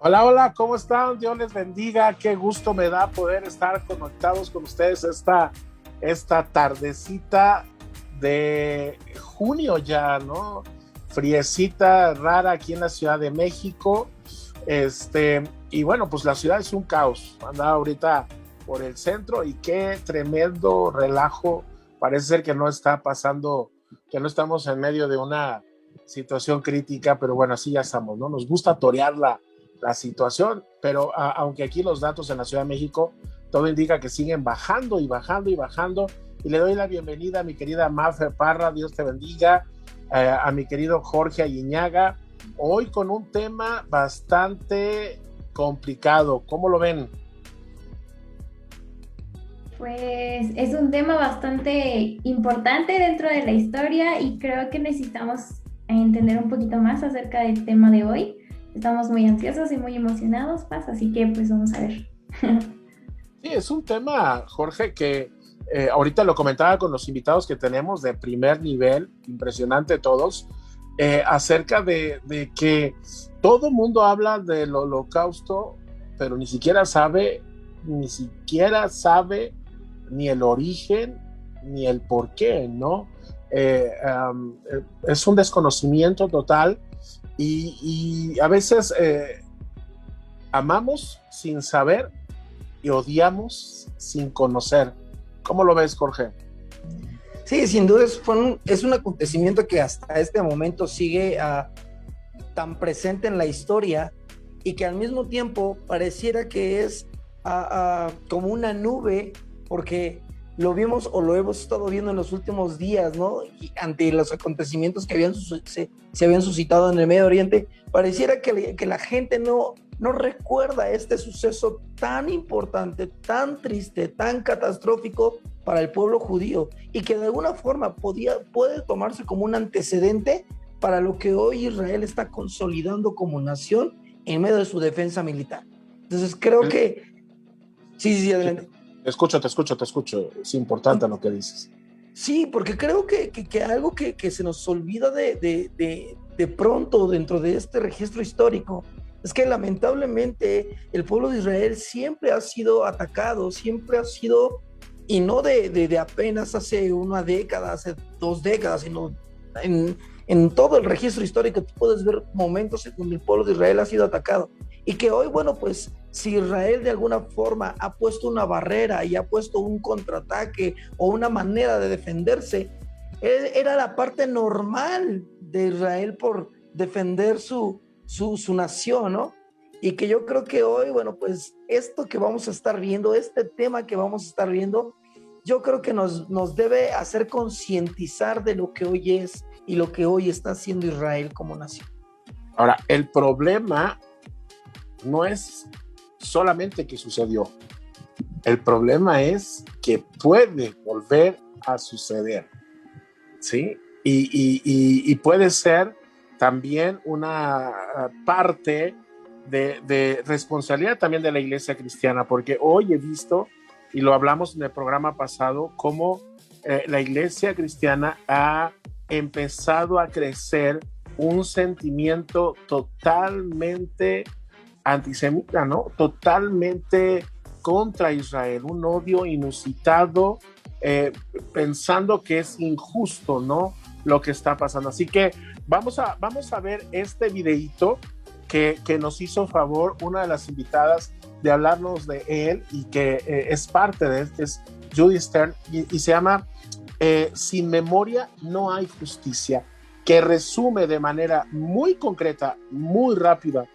Hola, hola, ¿cómo están? Dios les bendiga. Qué gusto me da poder estar conectados con ustedes esta tardecita de junio ya, ¿no? Friecita, rara aquí en la Ciudad de México. Y bueno, pues la ciudad es un caos. Andaba ahorita por el centro y qué tremendo relajo. Parece ser que no está pasando, que no estamos en medio de una situación crítica, pero bueno, así ya estamos, ¿no? Nos gusta torear la situación, pero aunque aquí los datos en la Ciudad de México, todo indica que siguen bajando y bajando y bajando. Y le doy la bienvenida a mi querida Mafe Parra, Dios te bendiga, a mi querido Jorge Aguiñaga, hoy con un tema bastante complicado. ¿Cómo lo ven? Pues es un tema bastante importante dentro de la historia y creo que necesitamos entender un poquito más acerca del tema de hoy. Estamos muy ansiosos y muy emocionados, Paz, así que pues vamos a ver. Sí, es un tema, Jorge, que ahorita lo comentaba con los invitados que tenemos de primer nivel, impresionante todos, acerca de que todo mundo habla del holocausto, pero ni siquiera sabe ni el origen ni el por qué, ¿no? Es un desconocimiento total y a veces amamos sin saber y odiamos sin conocer. ¿Cómo lo ves, Jorge? Sí, sin duda es un acontecimiento que hasta este momento sigue tan presente en la historia y que al mismo tiempo pareciera que es como una nube, porque lo vimos o lo hemos estado viendo en los últimos días, ¿no? Y ante los acontecimientos que se habían suscitado en el Medio Oriente, pareciera que la gente no recuerda este suceso tan importante, tan triste, tan catastrófico para el pueblo judío y que de alguna forma puede tomarse como un antecedente para lo que hoy Israel está consolidando como nación en medio de su defensa militar. Entonces creo que... Sí, sí, sí, Sí, adelante. te escucho, te escucho, te escucho. Es importante lo que dices. Sí, porque creo que algo que se nos olvida de pronto dentro de este registro histórico es que lamentablemente el pueblo de Israel siempre ha sido atacado, siempre ha sido, y no de apenas hace una década, hace 2 décadas, sino en todo el registro histórico tú puedes ver momentos en donde el pueblo de Israel ha sido atacado. Y que hoy, bueno, pues si Israel de alguna forma ha puesto una barrera y ha puesto un contraataque o una manera de defenderse, era la parte normal de Israel por defender su nación, ¿no? Y que yo creo que hoy, bueno, pues esto que vamos a estar viendo, este tema que vamos a estar viendo, yo creo que nos debe hacer concientizar de lo que hoy es y lo que hoy está haciendo Israel como nación. Ahora, el problema no es solamente que sucedió. El problema es que puede volver a suceder, ¿sí? Y puede ser también una parte de responsabilidad también de la iglesia cristiana, porque hoy he visto, y lo hablamos en el programa pasado, cómo la iglesia cristiana ha empezado a crecer un sentimiento totalmente antisemita, ¿no? Totalmente contra Israel, un odio inusitado, eh, pensando que es injusto, ¿no? Lo que está pasando. Así que vamos a ver este videito que nos hizo favor una de las invitadas de hablarnos de él y que es parte de este, es Judy Stern, y se llama Sin memoria no hay justicia, que resume de manera muy concreta, muy rápida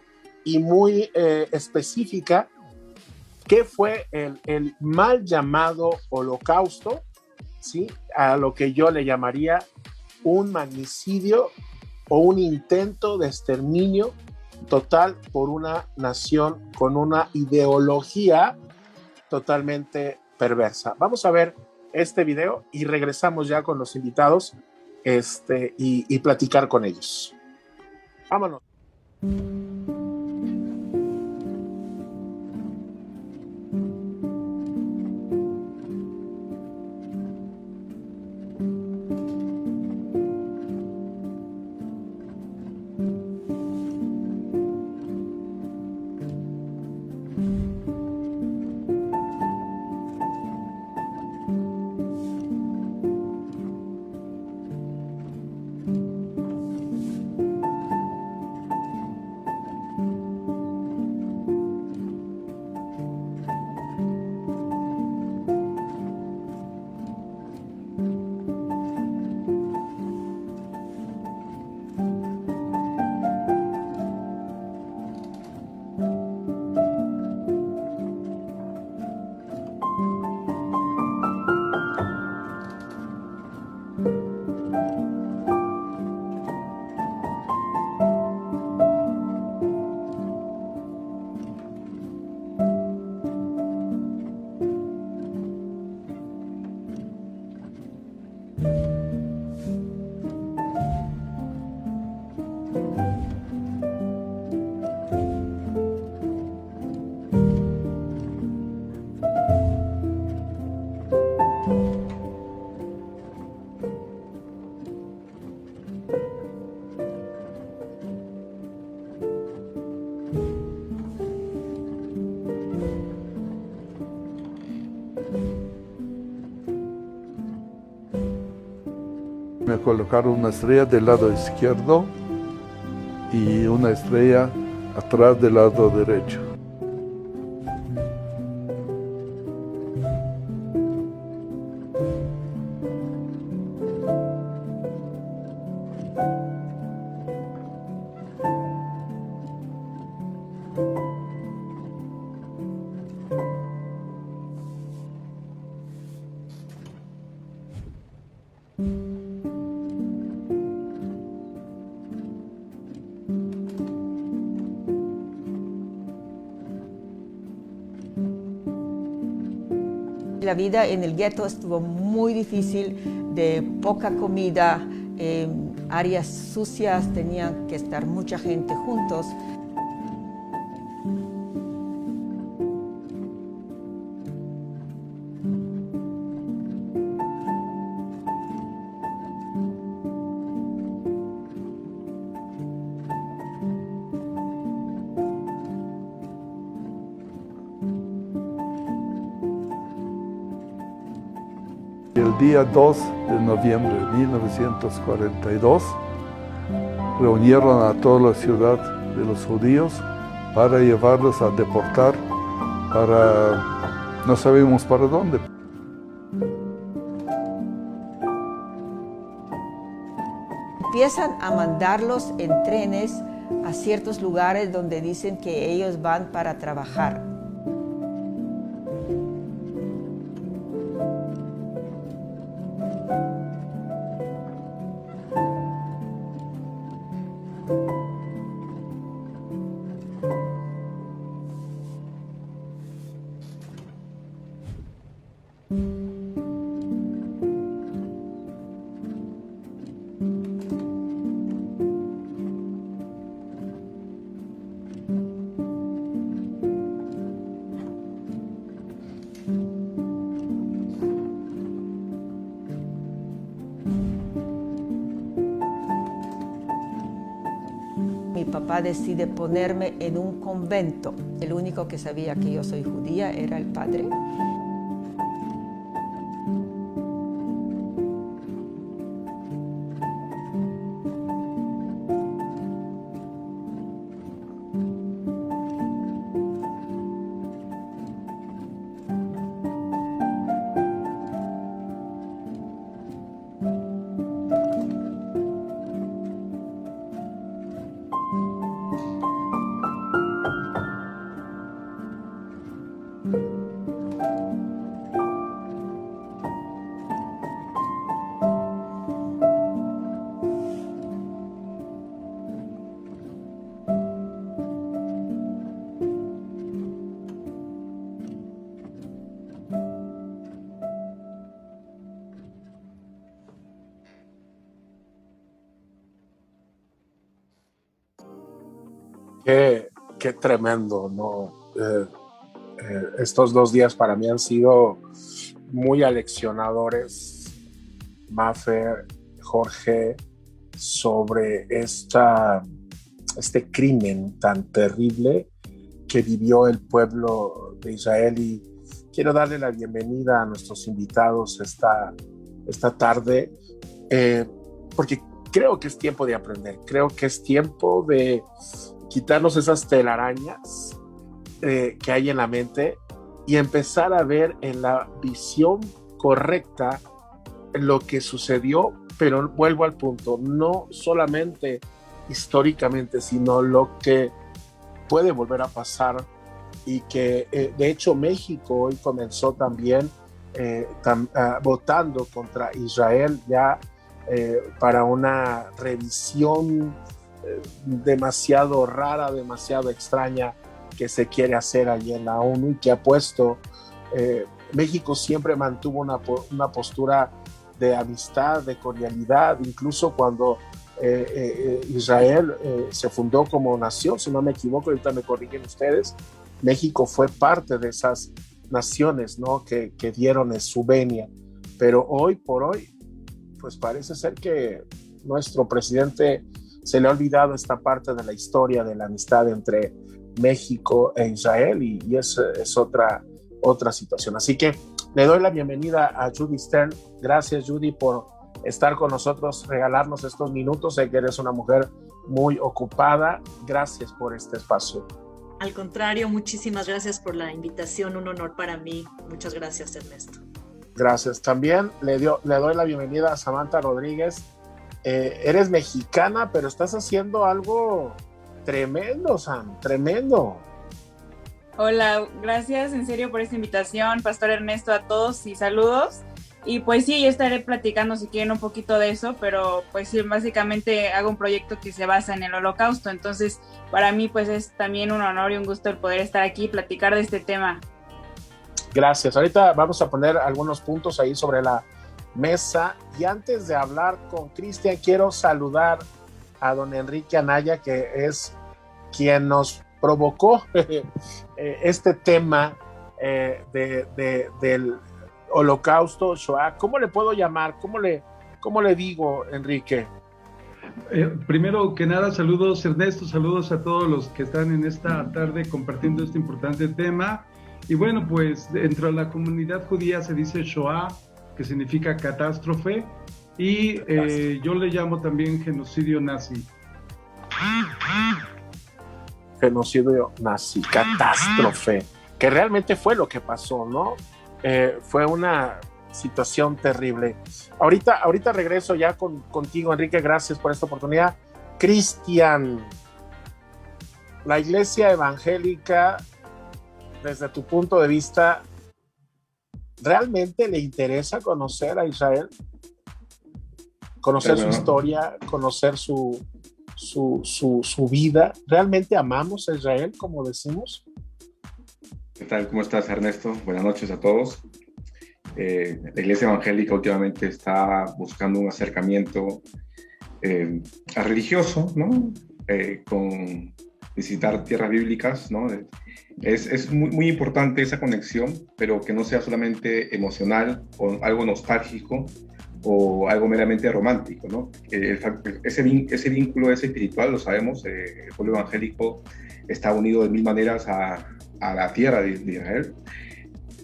y muy específica qué fue el mal llamado holocausto, ¿sí? A lo que yo le llamaría un magnicidio o un intento de exterminio total por una nación con una ideología totalmente perversa. Vamos a ver este video y regresamos ya con los invitados y platicar con ellos. Vámonos. Me colocaron una estrella del lado izquierdo y una estrella atrás del lado derecho. La vida en el gueto estuvo muy difícil, de poca comida, áreas sucias, tenían que estar mucha gente juntos. El día 2 de noviembre de 1942 reunieron a toda la ciudad de los judíos para llevarlos a deportar no sabemos para dónde. Empiezan a mandarlos en trenes a ciertos lugares donde dicen que ellos van para trabajar. Mi papá decide ponerme en un convento. El único que sabía que yo soy judía era el padre. Qué tremendo, ¿no? Estos 2 días para mí han sido muy aleccionadores, Mafer, Jorge, sobre este crimen tan terrible que vivió el pueblo de Israel. Y quiero darle la bienvenida a nuestros invitados esta tarde, porque creo que es tiempo de aprender, creo que es tiempo de quitarnos esas telarañas que hay en la mente y empezar a ver en la visión correcta lo que sucedió, pero vuelvo al punto, no solamente históricamente, sino lo que puede volver a pasar y que de hecho México hoy comenzó también votando contra Israel ya para una revisión demasiado rara, demasiado extraña que se quiere hacer allí en la ONU y que ha puesto, México siempre mantuvo una postura de amistad, de cordialidad, incluso cuando Israel se fundó como nación, si no me equivoco, ahorita me corrigen ustedes. México fue parte de esas naciones, ¿no? que dieron su venia, pero hoy por hoy pues parece ser que nuestro presidente se le ha olvidado esta parte de la historia de la amistad entre México e Israel, y es otra situación. Así que le doy la bienvenida a Judy Stern. Gracias, Judy, por estar con nosotros, regalarnos estos minutos. Sé que eres una mujer muy ocupada. Gracias por este espacio. Al contrario, muchísimas gracias por la invitación. Un honor para mí. Muchas gracias, Ernesto. Gracias. También le doy la bienvenida a Samantha Rodríguez. Eres mexicana, pero estás haciendo algo tremendo, Sam, tremendo. Hola, gracias en serio por esta invitación, Pastor Ernesto, a todos y saludos. Y pues sí, yo estaré platicando si quieren un poquito de eso, pero pues sí, básicamente hago un proyecto que se basa en el Holocausto, entonces para mí pues es también un honor y un gusto el poder estar aquí y platicar de este tema. Gracias. Ahorita vamos a poner algunos puntos ahí sobre la mesa, y antes de hablar con Cristian, quiero saludar a don Enrique Anaya, que es quien nos provocó este tema del Holocausto, Shoah. ¿Cómo le puedo llamar? ¿Cómo le digo, Enrique? Primero que nada, saludos Ernesto, saludos a todos los que están en esta tarde compartiendo este importante tema. Y bueno, pues dentro de la comunidad judía se dice Shoah, que significa catástrofe, y yo le llamo también genocidio nazi. Genocidio nazi, catástrofe, que realmente fue lo que pasó, ¿no? Fue una situación terrible. Ahorita regreso ya contigo, Enrique, gracias por esta oportunidad. Cristian, la iglesia evangélica, desde tu punto de vista, ¿realmente le interesa conocer a Israel? Conocer su historia, conocer su vida. ¿Realmente amamos a Israel, como decimos? ¿Qué tal? ¿Cómo estás, Ernesto? Buenas noches a todos. La iglesia evangélica últimamente está buscando un acercamiento religioso, ¿no? Con visitar tierras bíblicas, ¿no? Es muy, muy importante esa conexión, pero que no sea solamente emocional o algo nostálgico o algo meramente romántico, ¿no? Ese vínculo es espiritual, lo sabemos. El pueblo evangélico está unido de mil maneras a la tierra de Israel,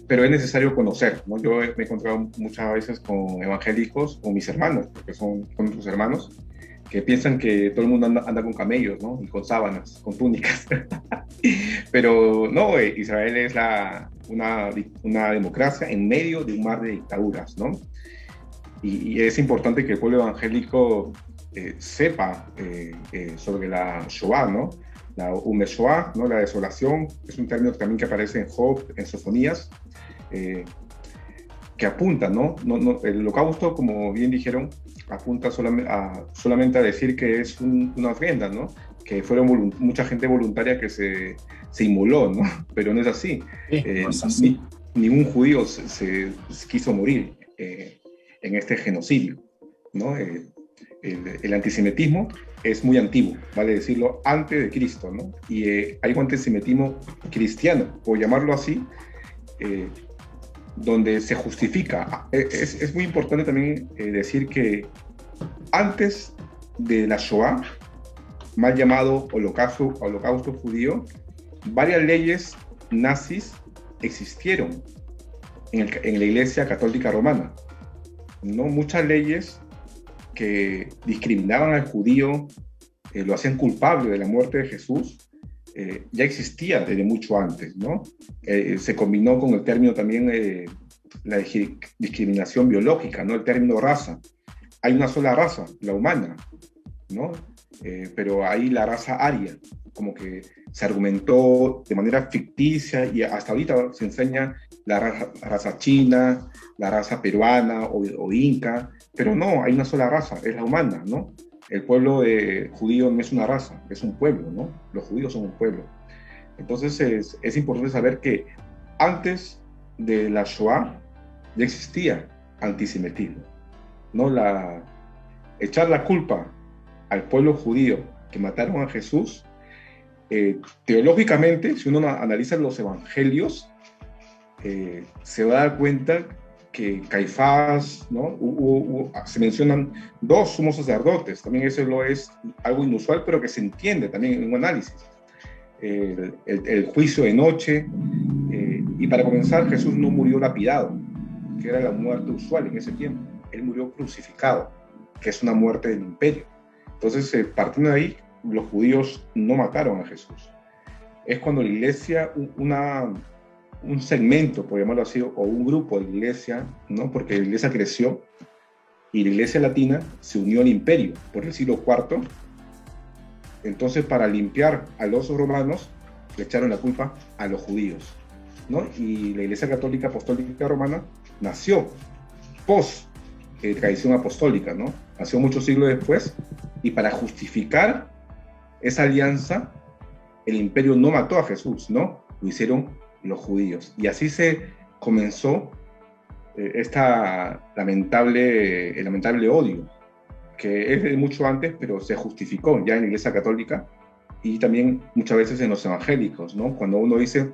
pero es necesario conocer, ¿no? Yo me he encontrado muchas veces con evangélicos, con mis hermanos, porque son nuestros hermanos, que piensan que todo el mundo anda con camellos, ¿no? Y con sábanas, con túnicas. Pero no, Israel es una democracia en medio de un mar de dictaduras, ¿no? Y es importante que el pueblo evangélico sepa sobre la Shoah, ¿no? La Shoah, ¿no? La desolación, es un término también que aparece en Job, en Sofonías, que apunta, ¿no? El holocausto, como bien dijeron, apunta solamente a decir que es una ofrenda, ¿no? Que fueron mucha gente voluntaria que se inmoló, ¿no? Pero no es así. Sí, no es así. Ningún judío se quiso morir en este genocidio, ¿no? El antisemitismo es muy antiguo, vale decirlo, antes de Cristo, ¿no? Y hay un antisemitismo cristiano, por llamarlo así, donde se justifica. Es muy importante también decir que antes de la Shoah, mal llamado holocausto judío, varias leyes nazis existieron en la Iglesia Católica Romana, ¿no? Muchas leyes que discriminaban al judío, lo hacían culpable de la muerte de Jesús, ya existía desde mucho antes, ¿no? Se combinó con el término también la discriminación biológica, ¿no? El término raza. Hay una sola raza, la humana, ¿no? Pero ahí la raza aria, como que se argumentó de manera ficticia, y hasta ahorita se enseña la raza china, la raza peruana o inca, pero no, hay una sola raza, es la humana, ¿no? El pueblo judío no es una raza, es un pueblo, ¿no? Los judíos son un pueblo. Entonces es importante saber que antes de la Shoah ya existía antisemitismo, ¿no? Echar la culpa al pueblo judío que mataron a Jesús, teológicamente, si uno analiza los evangelios, se va a dar cuenta que Caifás, ¿no? Se mencionan 2 sumos sacerdotes, también eso lo es algo inusual, pero que se entiende también en un análisis. El juicio de noche, y para comenzar, Jesús no murió lapidado, que era la muerte usual en ese tiempo. Él murió crucificado, que es una muerte del imperio. Entonces, partiendo de ahí, los judíos no mataron a Jesús. Es cuando la iglesia, un segmento, por llamarlo así, o un grupo de la iglesia, ¿no? Porque la iglesia creció, y la iglesia latina se unió al imperio por el siglo IV. Entonces, para limpiar a los romanos, le echaron la culpa a los judíos, ¿no? Y la iglesia católica apostólica romana nació post tradición apostólica, ¿no? Nació muchos siglos después, y para justificar esa alianza, el imperio no mató a Jesús, ¿no? Lo hicieron los judíos. Y así se comenzó el lamentable odio, que es de mucho antes, pero se justificó ya en la Iglesia Católica y también muchas veces en los evangélicos, ¿no? Cuando uno dice,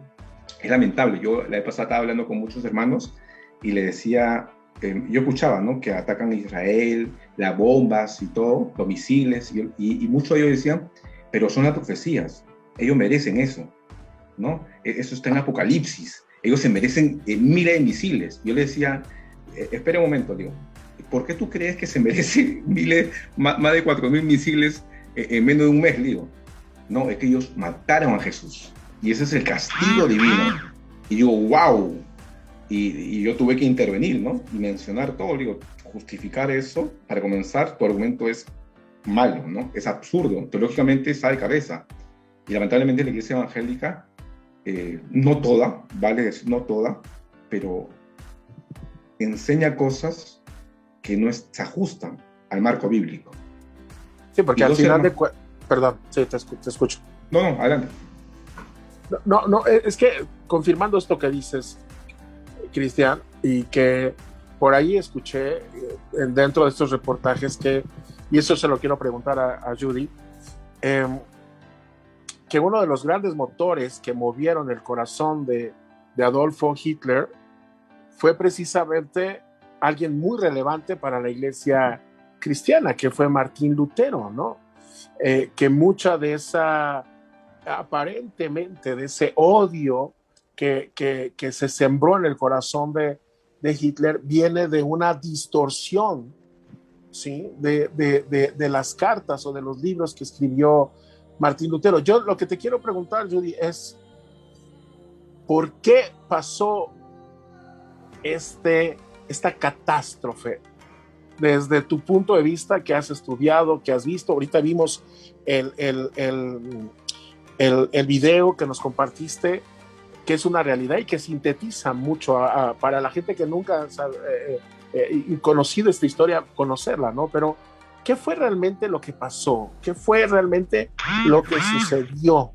es lamentable. Yo la vez pasada estaba hablando con muchos hermanos y le decía, yo escuchaba, ¿no? Que atacan a Israel, las bombas y todo, los misiles, y muchos de ellos decían, pero son las profecías, ellos merecen eso, ¿no? Eso está en Apocalipsis, ellos se merecen miles de misiles. Yo le decía, espera un momento, digo, ¿por qué tú crees que se merece más de 4.000 misiles en menos de un mes? Digo, no, es que ellos mataron a Jesús, y ese es el castigo divino. Y digo, wow, y yo tuve que intervenir, ¿no? Y mencionar todo, digo, justificar eso, para comenzar, tu argumento es malo, ¿no? Es absurdo, teológicamente está de cabeza. Y lamentablemente la iglesia evangélica, no toda, vale decir no toda, pero enseña cosas que no se ajustan al marco bíblico. Sí, porque al final de perdón, sí, te escucho. No, adelante. No, es que confirmando esto que dices, Cristian, y que por ahí escuché dentro de estos reportajes y eso se lo quiero preguntar a Judy, que uno de los grandes motores que movieron el corazón de Adolfo Hitler fue precisamente alguien muy relevante para la iglesia cristiana, que fue Martín Lutero, ¿no? Que mucha de esa, aparentemente, de ese odio que se sembró en el corazón de Hitler viene de una distorsión, ¿sí? de las cartas o de los libros que escribió Martín Lutero. Yo lo que te quiero preguntar, Judy, es ¿por qué pasó esta catástrofe? Desde tu punto de vista, que has estudiado, que has visto, ahorita vimos el video que nos compartiste, que es una realidad y que sintetiza mucho para la gente que nunca ha conocido esta historia, conocerla, ¿no? Pero, ¿qué fue realmente lo que pasó? ¿Qué fue realmente lo que sucedió?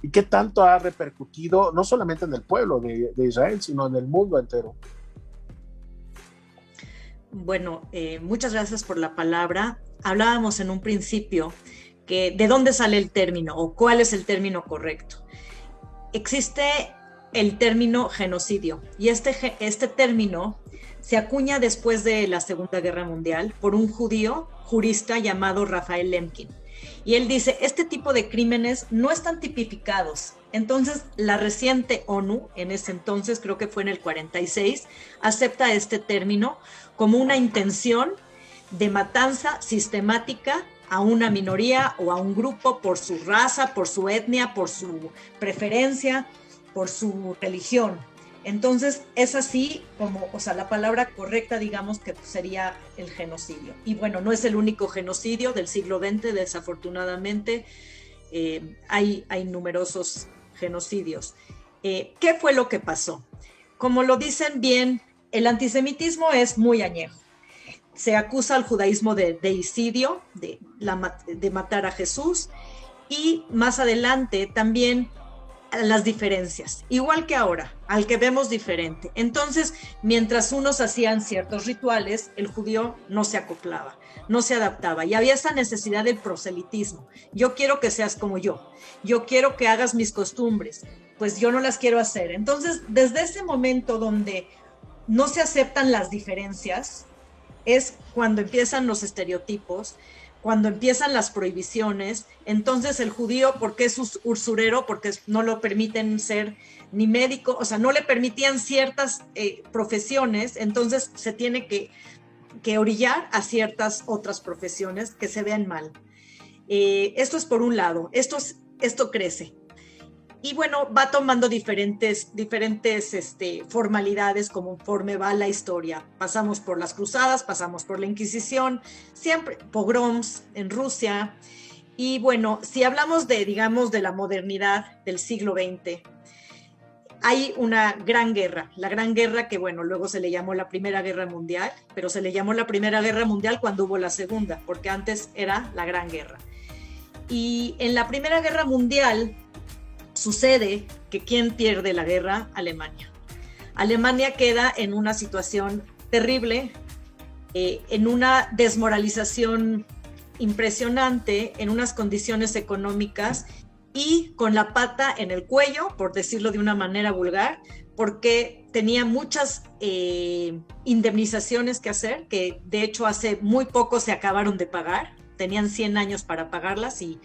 ¿Y qué tanto ha repercutido, no solamente en el pueblo de Israel, sino en el mundo entero? Bueno, muchas gracias por la palabra. Hablábamos en un principio que de dónde sale el término o cuál es el término correcto. Existe el término genocidio y este término se acuña después de la Segunda Guerra Mundial por un jurista llamado Raphael Lemkin. Y él dice, este tipo de crímenes no están tipificados. Entonces, la reciente ONU, en ese entonces, creo que fue en el 46, acepta este término como una intención de matanza sistemática a una minoría o a un grupo por su raza, por su etnia, por su preferencia, por su religión. Entonces, es así como, o sea, la palabra correcta, digamos, que sería el genocidio. Y bueno, no es el único genocidio del siglo XX, desafortunadamente. Hay numerosos genocidios. ¿Qué fue lo que pasó? Como lo dicen bien, el antisemitismo es muy añejo. Se acusa al judaísmo de deicidio, de matar a Jesús, y más adelante también las diferencias, igual que ahora, al que vemos diferente. Entonces, mientras unos hacían ciertos rituales, el judío no se acoplaba, no se adaptaba, y había esa necesidad del proselitismo. Yo quiero que seas como yo quiero que hagas mis costumbres, pues yo no las quiero hacer. Entonces, desde ese momento donde no se aceptan las diferencias, es cuando empiezan los estereotipos, cuando empiezan las prohibiciones. Entonces el judío, porque es usurero, porque no lo permiten ser ni médico, o sea, no le permitían ciertas profesiones, entonces se tiene que orillar a ciertas otras profesiones que se vean mal. Esto es por un lado, esto crece. Y bueno, va tomando diferentes formalidades conforme va la historia. Pasamos por las cruzadas, pasamos por la Inquisición, siempre pogroms en Rusia. Y bueno, si hablamos digamos, de la modernidad del siglo XX, hay una gran guerra, la Gran Guerra que, bueno, luego se le llamó la Primera Guerra Mundial, pero se le llamó la Primera Guerra Mundial cuando hubo la Segunda, porque antes era la Gran Guerra. Y en la Primera Guerra Mundial sucede que ¿quién pierde la guerra? Alemania. Alemania queda en una situación terrible, en una desmoralización impresionante, en unas condiciones económicas y con la pata en el cuello, por decirlo de una manera vulgar, porque tenía muchas indemnizaciones que hacer, que de hecho hace muy poco se acabaron de pagar, tenían 100 años para pagarlas y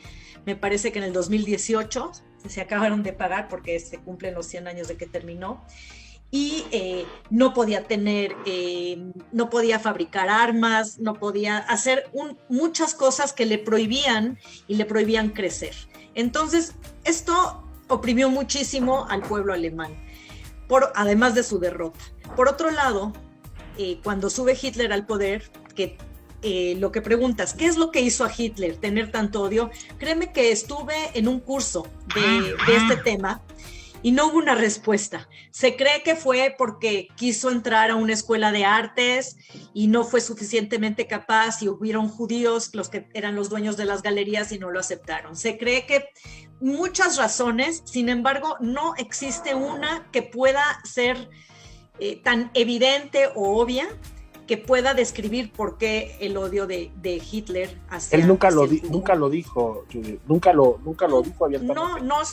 me parece que en el 2018 se acabaron de pagar porque se cumplen los 100 años de que terminó. Y no podía no podía fabricar armas, no podía hacer muchas cosas que le prohibían y le prohibían crecer. Entonces, esto oprimió muchísimo al pueblo alemán, además de su derrota. Por otro lado, cuando sube Hitler al poder, lo que preguntas, ¿qué es lo que hizo a Hitler tener tanto odio? Créeme que estuve en un curso de este tema y no hubo una respuesta. Se cree que fue porque quiso entrar a una escuela de artes y no fue suficientemente capaz y hubieron judíos, los que eran los dueños de las galerías, y no lo aceptaron. Se cree que muchas razones, sin embargo, no existe una que pueda ser tan evidente o obvia que pueda describir por qué el odio de Hitler hacia... Él nunca lo dijo, Judith, nunca lo dijo abiertamente.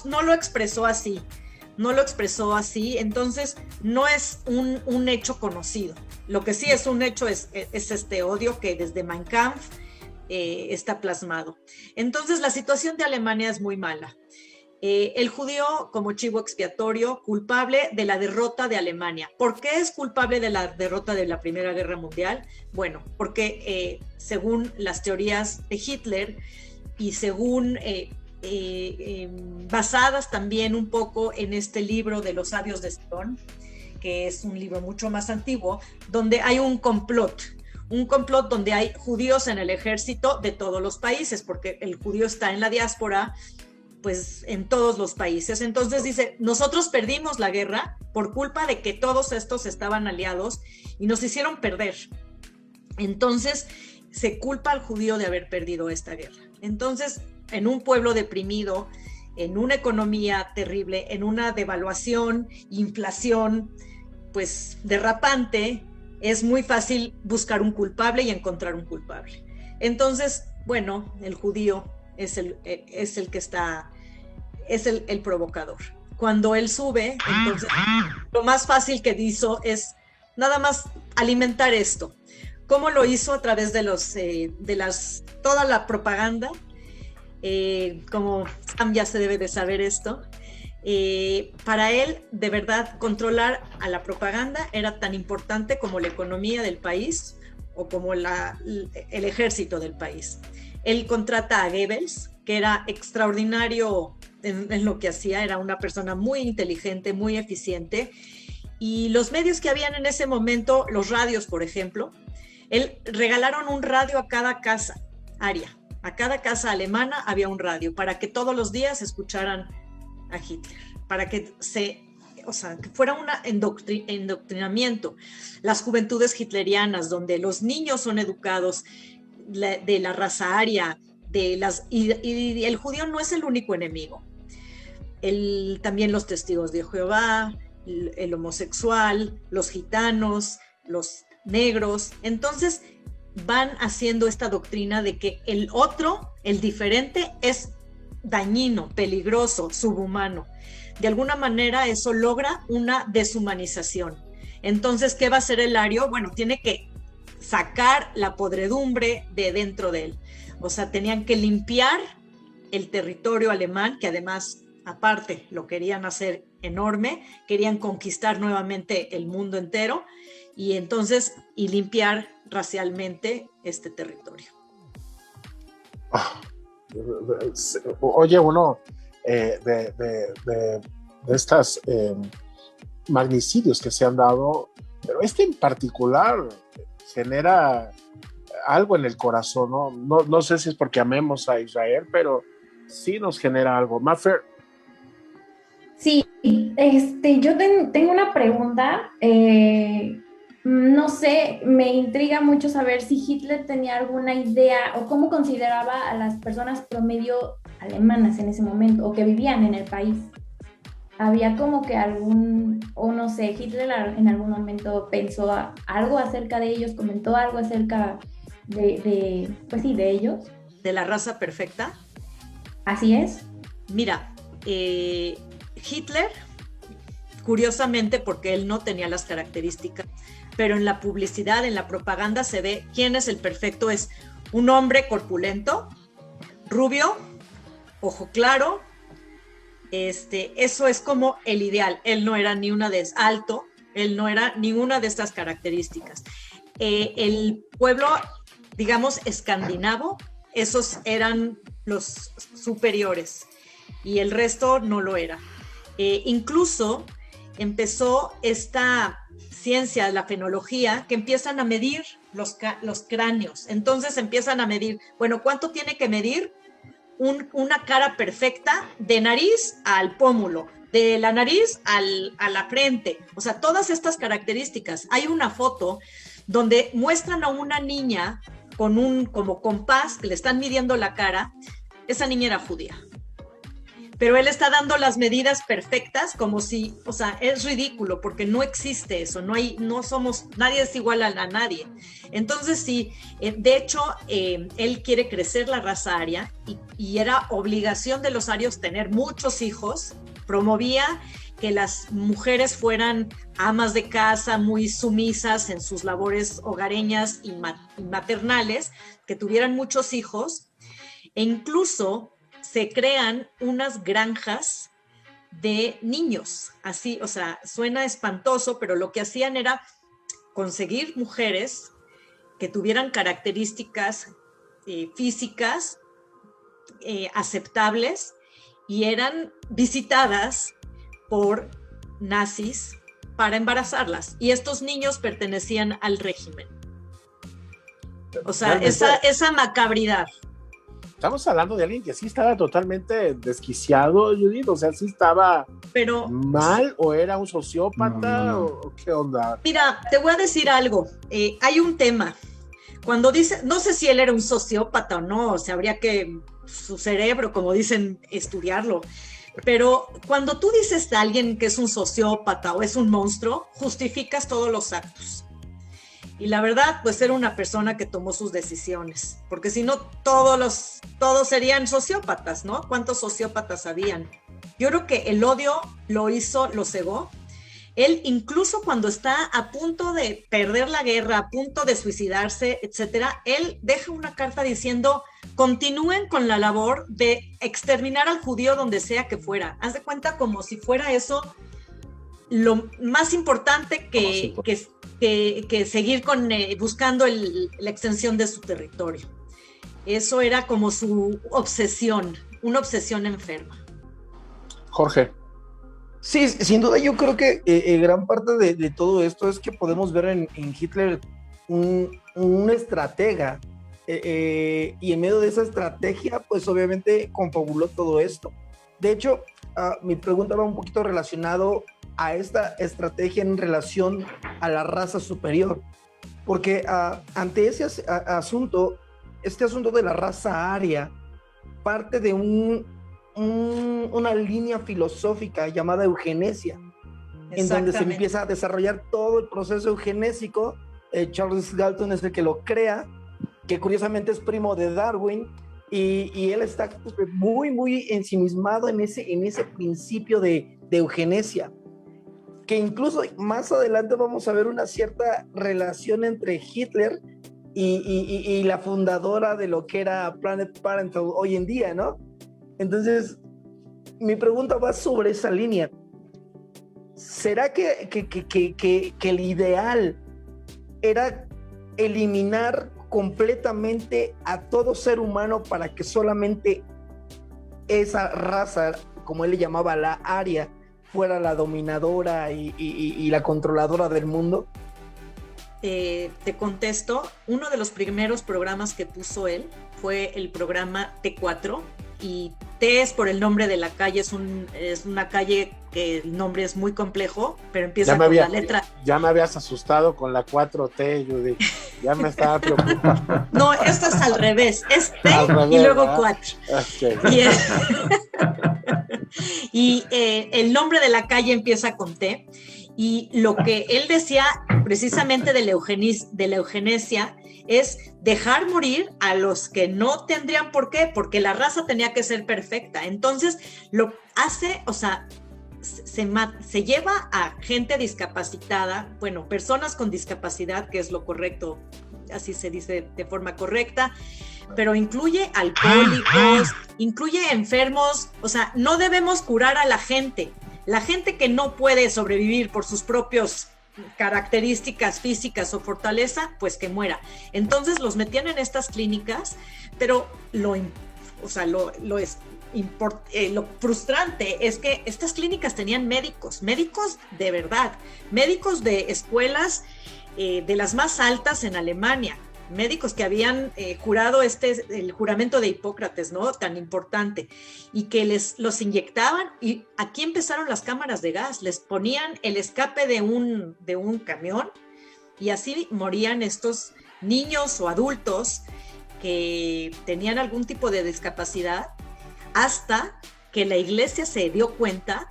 No lo expresó así, entonces no es un hecho conocido. Lo que sí es un hecho es este odio que desde Mein Kampf está plasmado. Entonces la situación de Alemania es muy mala. El judío como chivo expiatorio, culpable de la derrota de Alemania. ¿Por qué es culpable de la derrota de la Primera Guerra Mundial? Bueno, porque según las teorías de Hitler y según basadas también un poco en este libro de los sabios de Sion, que es un libro mucho más antiguo, donde hay un complot donde hay judíos en el ejército de todos los países, porque el judío está en la diáspora, pues en todos los países. Entonces dice, nosotros perdimos la guerra por culpa de que todos estos estaban aliados y nos hicieron perder. Entonces se culpa al judío de haber perdido esta guerra. Entonces, en un pueblo deprimido, en una economía terrible, en una devaluación, inflación, pues derrapante, es muy fácil buscar un culpable y encontrar un culpable. Entonces, bueno, el judío es el que está, es el provocador. Cuando él sube, entonces lo más fácil que hizo es nada más alimentar esto. ¿Cómo lo hizo? A través de toda la propaganda. Como Sam ya se debe de saber esto. Para él, de verdad, controlar a la propaganda era tan importante como la economía del país o como el ejército del país. Él contrata a Goebbels, que era extraordinario en lo que hacía, era una persona muy inteligente, muy eficiente, y los medios que habían en ese momento, los radios, por ejemplo, él regalaron un radio a cada casa aria, a cada casa alemana había un radio, para que todos los días escucharan a Hitler, para que que fuera un endoctrinamiento. Las juventudes hitlerianas, donde los niños son educados de la raza aria, y el judío no es el único enemigo. también los testigos de Jehová, el homosexual, los gitanos, los negros. Entonces van haciendo esta doctrina de que el otro, el diferente, es dañino, peligroso, subhumano. De alguna manera eso logra una deshumanización. Entonces, ¿qué va a hacer Hilario? Bueno, tiene que sacar la podredumbre de dentro de él. O sea, tenían que limpiar el territorio alemán, que además, aparte, lo querían hacer enorme, querían conquistar nuevamente el mundo entero, y entonces, y limpiar racialmente este territorio. Oye, uno de estas magnicidios que se han dado, pero este en particular genera algo en el corazón, ¿no? No sé si es porque amemos a Israel, pero sí nos genera algo. Mafer. Sí, yo tengo una pregunta. No sé, me intriga mucho saber si Hitler tenía alguna idea o cómo consideraba a las personas promedio alemanas en ese momento o que vivían en el país. Había como que o no sé, Hitler en algún momento pensó algo acerca de ellos, comentó algo acerca pues sí, de ellos. ¿De la raza perfecta? Así es. Mira, Hitler, curiosamente, porque él no tenía las características, pero en la publicidad, en la propaganda se ve quién es el perfecto. Es un hombre corpulento, rubio, ojo claro. Eso es como el ideal. Él no era alto, él no era ninguna de estas características. El pueblo, digamos, escandinavo, esos eran los superiores y el resto no lo era. Incluso empezó esta ciencia, la fenología, que empiezan a medir los cráneos. Entonces empiezan a medir, bueno, ¿cuánto tiene que medir una cara perfecta de nariz al pómulo, de la nariz a la frente? O sea, todas estas características. Hay una foto donde muestran a una niña con un como compás que le están midiendo la cara. Esa niña era judía, pero él está dando las medidas perfectas como si, o sea, es ridículo porque no existe eso, nadie es igual a nadie. Entonces sí, de hecho, él quiere crecer la raza aria y era obligación de los arios tener muchos hijos. Promovía que las mujeres fueran amas de casa, muy sumisas en sus labores hogareñas y maternales, que tuvieran muchos hijos, e incluso se crean unas granjas de niños, así, o sea, suena espantoso, pero lo que hacían era conseguir mujeres que tuvieran características físicas aceptables y eran visitadas por nazis para embarazarlas, y estos niños pertenecían al régimen. O sea, esa macabridad. Estamos hablando de alguien que sí estaba totalmente desquiciado, Judith, o sea, sí estaba mal, o era un sociópata, o qué onda. Mira, te voy a decir algo, hay un tema, cuando dice, no sé si él era un sociópata o no, o sea, habría que, su cerebro, como dicen, estudiarlo, pero cuando tú dices a alguien que es un sociópata o es un monstruo, justificas todos los actos. Y la verdad, pues era una persona que tomó sus decisiones, porque si no, todos serían sociópatas, ¿no? ¿Cuántos sociópatas habían? Yo creo que el odio lo cegó. Él, incluso cuando está a punto de perder la guerra, a punto de suicidarse, etcétera, él deja una carta diciendo: continúen con la labor de exterminar al judío donde sea que fuera. Haz de cuenta como si fuera eso lo más importante que seguir buscando la extensión de su territorio. Eso era como su obsesión, una obsesión enferma. Jorge. Sí, sin duda yo creo que gran parte de todo esto es que podemos ver en Hitler un estratega, y en medio de esa estrategia, pues obviamente confabuló todo esto. De hecho, mi pregunta va un poquito relacionado a esta estrategia en relación a la raza superior, porque ante ese asunto, este asunto de la raza aria parte de un una línea filosófica llamada eugenesia, en donde se empieza a desarrollar todo el proceso eugenésico. Charles Galton es el que lo crea, que curiosamente es primo de Darwin, y él está muy ensimismado en ese principio de eugenesia, que incluso más adelante vamos a ver una cierta relación entre Hitler y la fundadora de lo que era Planned Parenthood hoy en día, ¿no? Entonces, mi pregunta va sobre esa línea. ¿Será que el ideal era eliminar completamente a todo ser humano para que solamente esa raza, como él le llamaba la aria, fuera la dominadora y la controladora del mundo? Te contesto. Uno de los primeros programas que puso él fue el programa T4, y T es por el nombre de la calle, es una calle que el nombre es muy complejo, pero empieza con la letra. Ya me habías asustado con la 4T, Judy. Ya me estaba preocupando. No, esto es al revés. Es T y luego 4. Okay. Y el nombre de la calle empieza con T. Y lo que él decía precisamente de la eugenesia es dejar morir a los que no tendrían por qué, porque la raza tenía que ser perfecta. Entonces lo hace, o sea, se lleva a gente discapacitada, bueno, personas con discapacidad, que es lo correcto, así se dice de forma correcta, pero incluye alcohólicos, incluye enfermos. O sea, no debemos curar a la gente que no puede sobrevivir por sus propios características físicas o fortaleza, pues que muera. Entonces los metían en estas clínicas, pero lo frustrante es que estas clínicas tenían médicos de verdad, médicos de escuelas de las más altas en Alemania, médicos que habían jurado el juramento de Hipócrates, ¿no? Tan importante, y que los inyectaban, y aquí empezaron las cámaras de gas, les ponían el escape de un camión, y así morían estos niños o adultos que tenían algún tipo de discapacidad, hasta que la iglesia se dio cuenta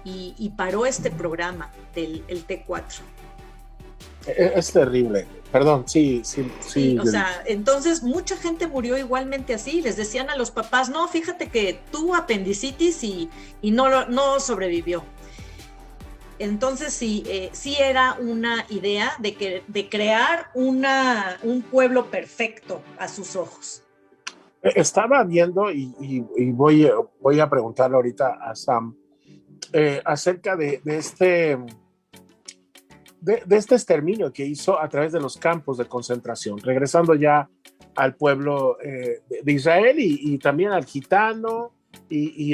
y paró este programa del T4. Es terrible. Perdón, sí. O sea, entonces mucha gente murió igualmente así. Les decían a los papás, no, fíjate que tuvo apendicitis y no sobrevivió. Entonces sí era una idea de crear un pueblo perfecto a sus ojos. Estaba viendo y voy a preguntarle ahorita a Sam acerca de este exterminio que hizo a través de los campos de concentración, regresando ya al pueblo de Israel y también al gitano y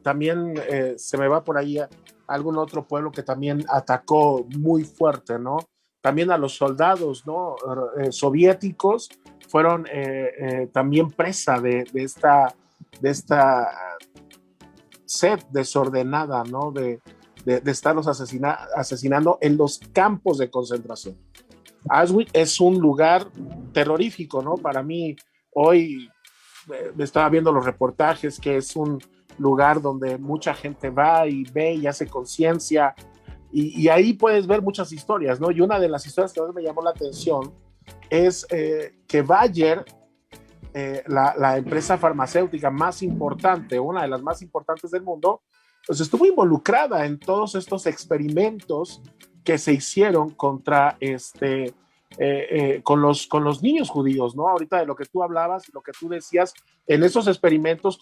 también se me va por ahí algún otro pueblo que también atacó muy fuerte, ¿no? También a los soldados, ¿no? Soviéticos fueron también presa de esta sed desordenada, ¿no? De estarlos asesinando en los campos de concentración. Auschwitz es un lugar terrorífico, ¿no? Para mí, hoy estaba viendo los reportajes, que es un lugar donde mucha gente va y ve y hace conciencia, y ahí puedes ver muchas historias, ¿no? Y una de las historias que más me llamó la atención es que Bayer, la empresa farmacéutica más importante, una de las más importantes del mundo, pues estuvo involucrada en todos estos experimentos que se hicieron contra con los niños judíos, ¿no? Ahorita de lo que tú hablabas, lo que tú decías, en esos experimentos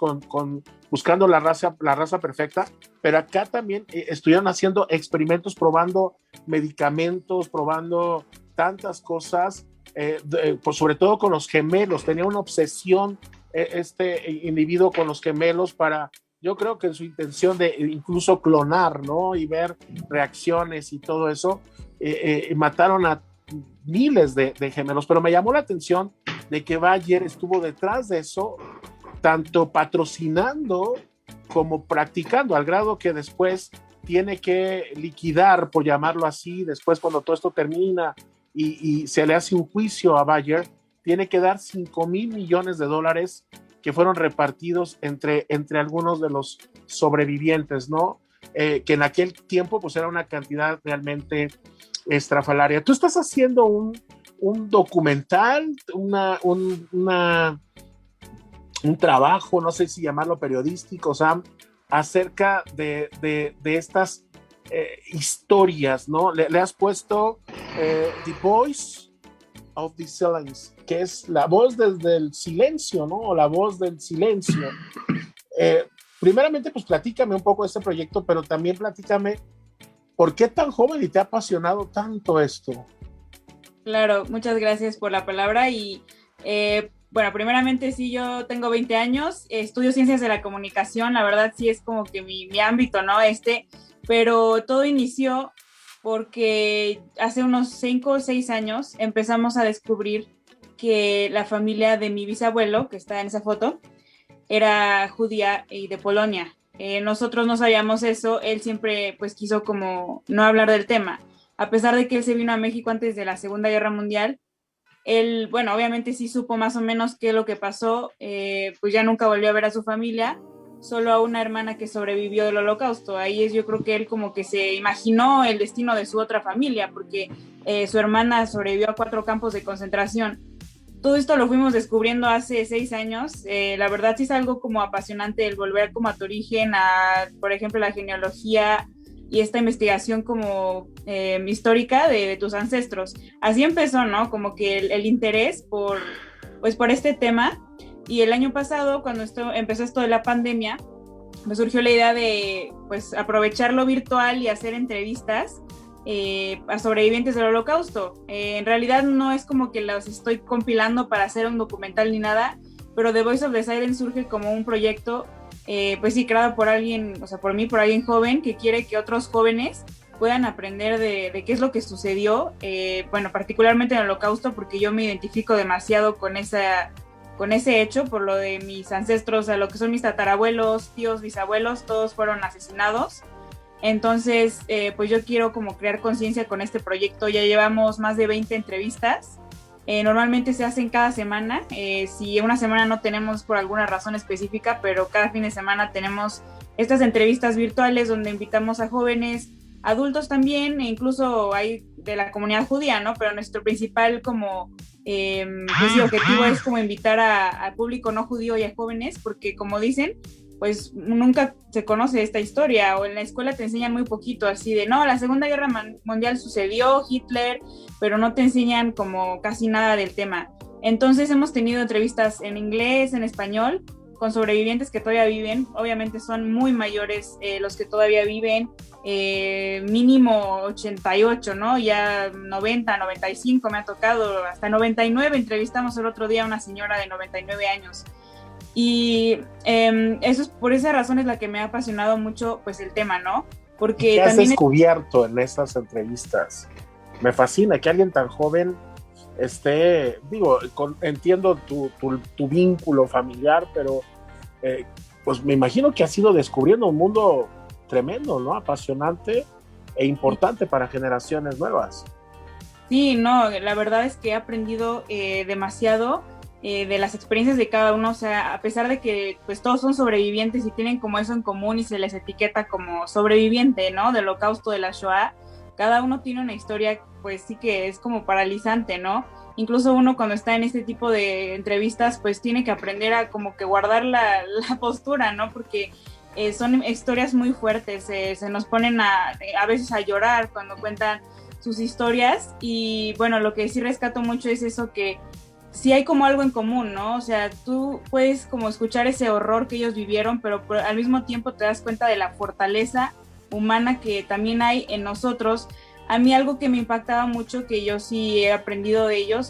buscando la raza perfecta, pero acá también estuvieron haciendo experimentos, probando medicamentos, probando tantas cosas, sobre todo con los gemelos. Tenía una obsesión este individuo con los gemelos yo creo que en su intención de incluso clonar, ¿no? Y ver reacciones y todo eso, mataron a miles de gemelos, pero me llamó la atención de que Bayer estuvo detrás de eso, tanto patrocinando como practicando, al grado que después tiene que liquidar, por llamarlo así, después cuando todo esto termina y se le hace un juicio a Bayer, tiene que dar $5,000 millones que fueron repartidos entre algunos de los sobrevivientes, ¿no? Que en aquel tiempo pues era una cantidad realmente estrafalaria. Tú estás haciendo un documental, un trabajo, no sé si llamarlo periodístico, Sam, acerca de estas historias, ¿no? Le has puesto The Voice of the Silence, que es la voz desde el silencio, ¿no? O la voz del silencio. Primeramente, pues platícame un poco de este proyecto, pero también platícame por qué tan joven y te ha apasionado tanto esto. Claro, muchas gracias por la palabra y bueno, primeramente sí, yo tengo 20 años, estudio Ciencias de la Comunicación, la verdad sí es como que mi ámbito, ¿no? Pero todo inició porque hace unos 5 o 6 años empezamos a descubrir que la familia de mi bisabuelo, que está en esa foto, era judía y de Polonia. Nosotros no sabíamos eso, él siempre pues quiso como no hablar del tema. A pesar de que él se vino a México antes de la Segunda Guerra Mundial, él, bueno, obviamente sí supo más o menos qué es lo que pasó, pues ya nunca volvió a ver a su familia, solo a una hermana que sobrevivió del Holocausto. Ahí es, yo creo que él como que se imaginó el destino de su otra familia, porque su hermana sobrevivió a 4 campos de concentración. Todo esto lo fuimos descubriendo hace 6 años. La verdad sí es algo como apasionante el volver como a tu origen, a, por ejemplo, la genealogía y esta investigación como histórica de tus ancestros. Así empezó, ¿no? Como que el interés por este tema. Y el año pasado, cuando empezó esto de la pandemia, me surgió la idea de pues aprovechar lo virtual y hacer entrevistas a sobrevivientes del Holocausto. En realidad no es como que los estoy compilando para hacer un documental ni nada, pero The Voice of the Silence surge como un proyecto, pues sí, creado por alguien, o sea, por mí, por alguien joven que quiere que otros jóvenes puedan aprender de qué es lo que sucedió, bueno, particularmente en el Holocausto, porque yo me identifico demasiado con ese hecho, por lo de mis ancestros, o sea, lo que son mis tatarabuelos, tíos, bisabuelos, todos fueron asesinados. Entonces, pues yo quiero como crear conciencia con este proyecto. Ya llevamos más de 20 entrevistas. Normalmente se hacen cada semana. Si una semana no tenemos por alguna razón específica, pero cada fin de semana tenemos estas entrevistas virtuales donde invitamos a jóvenes, adultos también, e incluso hay de la comunidad judía, ¿no? Pero nuestro principal como pues, objetivo es como invitar al público no judío y a jóvenes, porque como dicen, pues nunca se conoce esta historia, o en la escuela te enseñan muy poquito, así de, no, la Segunda Guerra Mundial sucedió, Hitler, pero no te enseñan como casi nada del tema. Entonces hemos tenido entrevistas en inglés, en español, con sobrevivientes que todavía viven. Obviamente son muy mayores los que todavía viven, mínimo 88, ¿no? Ya 90, 95 me ha tocado, hasta 99. Entrevistamos el otro día a una señora de 99 años. Y eso es por esa razón es la que me ha apasionado mucho pues el tema, ¿no? Porque ¿qué has también descubierto en esas entrevistas? Me fascina que alguien tan joven entiendo tu vínculo familiar, pero pues me imagino que has ido descubriendo un mundo tremendo, ¿no? Apasionante e importante para generaciones nuevas. Sí, no, la verdad es que he aprendido demasiado de las experiencias de cada uno. O sea, a pesar de que pues todos son sobrevivientes y tienen como eso en común y se les etiqueta como sobreviviente, ¿no? Del Holocausto, de la Shoah, cada uno tiene una historia pues sí que es como paralizante, ¿no? Incluso uno cuando está en este tipo de entrevistas pues tiene que aprender a como que guardar la postura, ¿no? Porque son historias muy fuertes, se nos ponen a veces a llorar cuando cuentan sus historias. Y bueno, lo que sí rescato mucho es eso, que sí hay como algo en común, ¿no? O sea, tú puedes como escuchar ese horror que ellos vivieron, pero al mismo tiempo te das cuenta de la fortaleza humana que también hay en nosotros. A mí algo que me impactaba mucho, que yo sí he aprendido de ellos,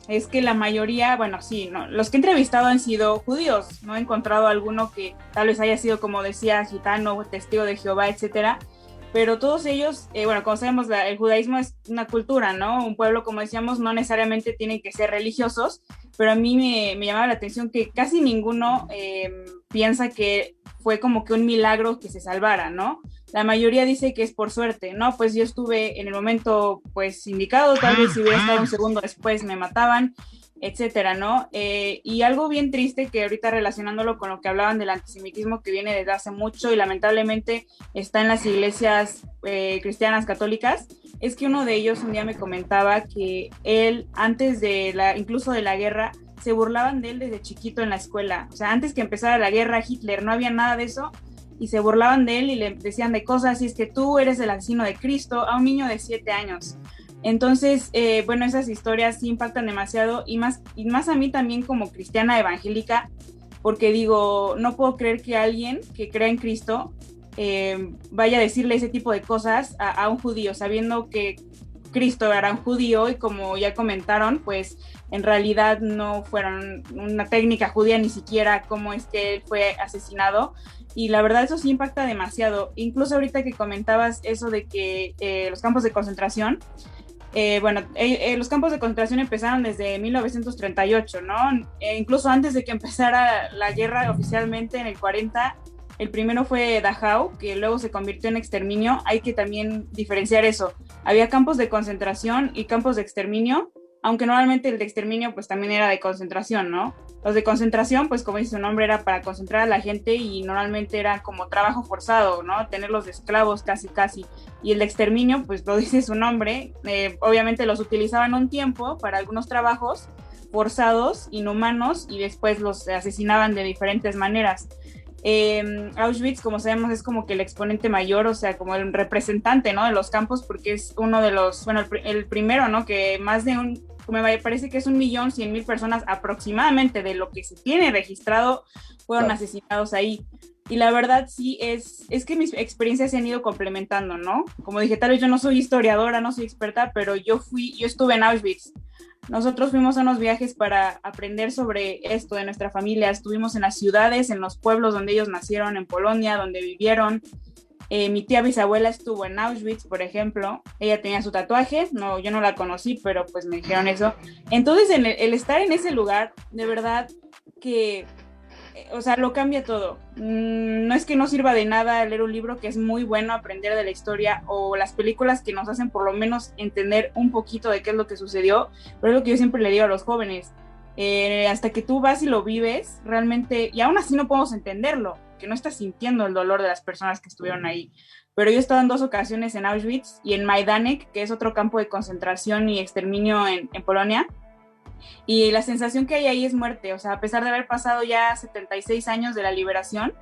es que la mayoría, bueno, sí, ¿no? Los que he entrevistado han sido judíos, no he encontrado alguno que tal vez haya sido, como decía, gitano, testigo de Jehová, etcétera, pero todos ellos, bueno, como sabemos, el judaísmo es una cultura, ¿no? Un pueblo, como decíamos, no necesariamente tienen que ser religiosos, pero a mí me llamaba la atención que casi ninguno piensa que fue como que un milagro que se salvara, ¿no? La mayoría dice que es por suerte, ¿no? Pues yo estuve en el momento, pues, indicado, tal vez si hubiera estado un segundo después me mataban. etcétera, ¿no? Y algo bien triste que ahorita relacionándolo con lo que hablaban del antisemitismo que viene desde hace mucho y lamentablemente está en las iglesias cristianas católicas, es que uno de ellos un día me comentaba que él, antes de incluso de la guerra, se burlaban de él desde chiquito en la escuela. O sea, antes que empezara la guerra, Hitler, no había nada de eso, y se burlaban de él y le decían de cosas, y es que tú eres el asesino de Cristo, a un niño de 7 años. Entonces, bueno, esas historias sí impactan demasiado, y más a mí también como cristiana evangélica, porque digo, no puedo creer que alguien que crea en Cristo vaya a decirle ese tipo de cosas a un judío, sabiendo que Cristo era un judío y como ya comentaron, pues en realidad no fueron una técnica judía ni siquiera cómo es que él fue asesinado. Y la verdad eso sí impacta demasiado. Incluso ahorita que comentabas eso de que los campos de concentración, los campos de concentración empezaron desde 1938, ¿no? Incluso antes de que empezara la guerra oficialmente en el 40, el primero fue Dachau, que luego se convirtió en exterminio. Hay que también diferenciar eso. Había campos de concentración y campos de exterminio, aunque normalmente el de exterminio pues también era de concentración, ¿no? Los de concentración, pues como dice su nombre, era para concentrar a la gente y normalmente era como trabajo forzado, ¿no? Tenerlos de esclavos casi. Y el de exterminio, pues lo dice su nombre, obviamente los utilizaban un tiempo para algunos trabajos forzados, inhumanos, y después los asesinaban de diferentes maneras. Auschwitz, como sabemos, es como que el exponente mayor, o sea, como el representante, ¿no? De los campos, porque es uno de los, bueno, el primero, ¿no? Que más de me parece que es 1.100.000 personas aproximadamente de lo que se tiene registrado fueron asesinados ahí. Y la verdad sí es que mis experiencias se han ido complementando, ¿no? Como dije, tal vez yo no soy historiadora, no soy experta, pero yo estuve en Auschwitz. Nosotros fuimos a unos viajes para aprender sobre esto de nuestra familia. Estuvimos en las ciudades, en los pueblos donde ellos nacieron, en Polonia, donde vivieron. Mi tía bisabuela estuvo en Auschwitz, por ejemplo. Ella tenía su tatuaje. No, yo no la conocí, pero pues me dijeron eso. Entonces, el estar en ese lugar, de verdad que, o sea, lo cambia todo. No es que no sirva de nada leer un libro, que es muy bueno aprender de la historia, o las películas que nos hacen por lo menos entender un poquito de qué es lo que sucedió, pero es lo que yo siempre le digo a los jóvenes. Hasta que tú vas y lo vives, realmente, y aún así no podemos entenderlo, que no estás sintiendo el dolor de las personas que estuvieron ahí. Pero yo he estado en 2 ocasiones en Auschwitz y en Majdanek, que es otro campo de concentración y exterminio en Polonia. Y la sensación que hay ahí es muerte, o sea, a pesar de haber pasado ya 76 años de la liberación,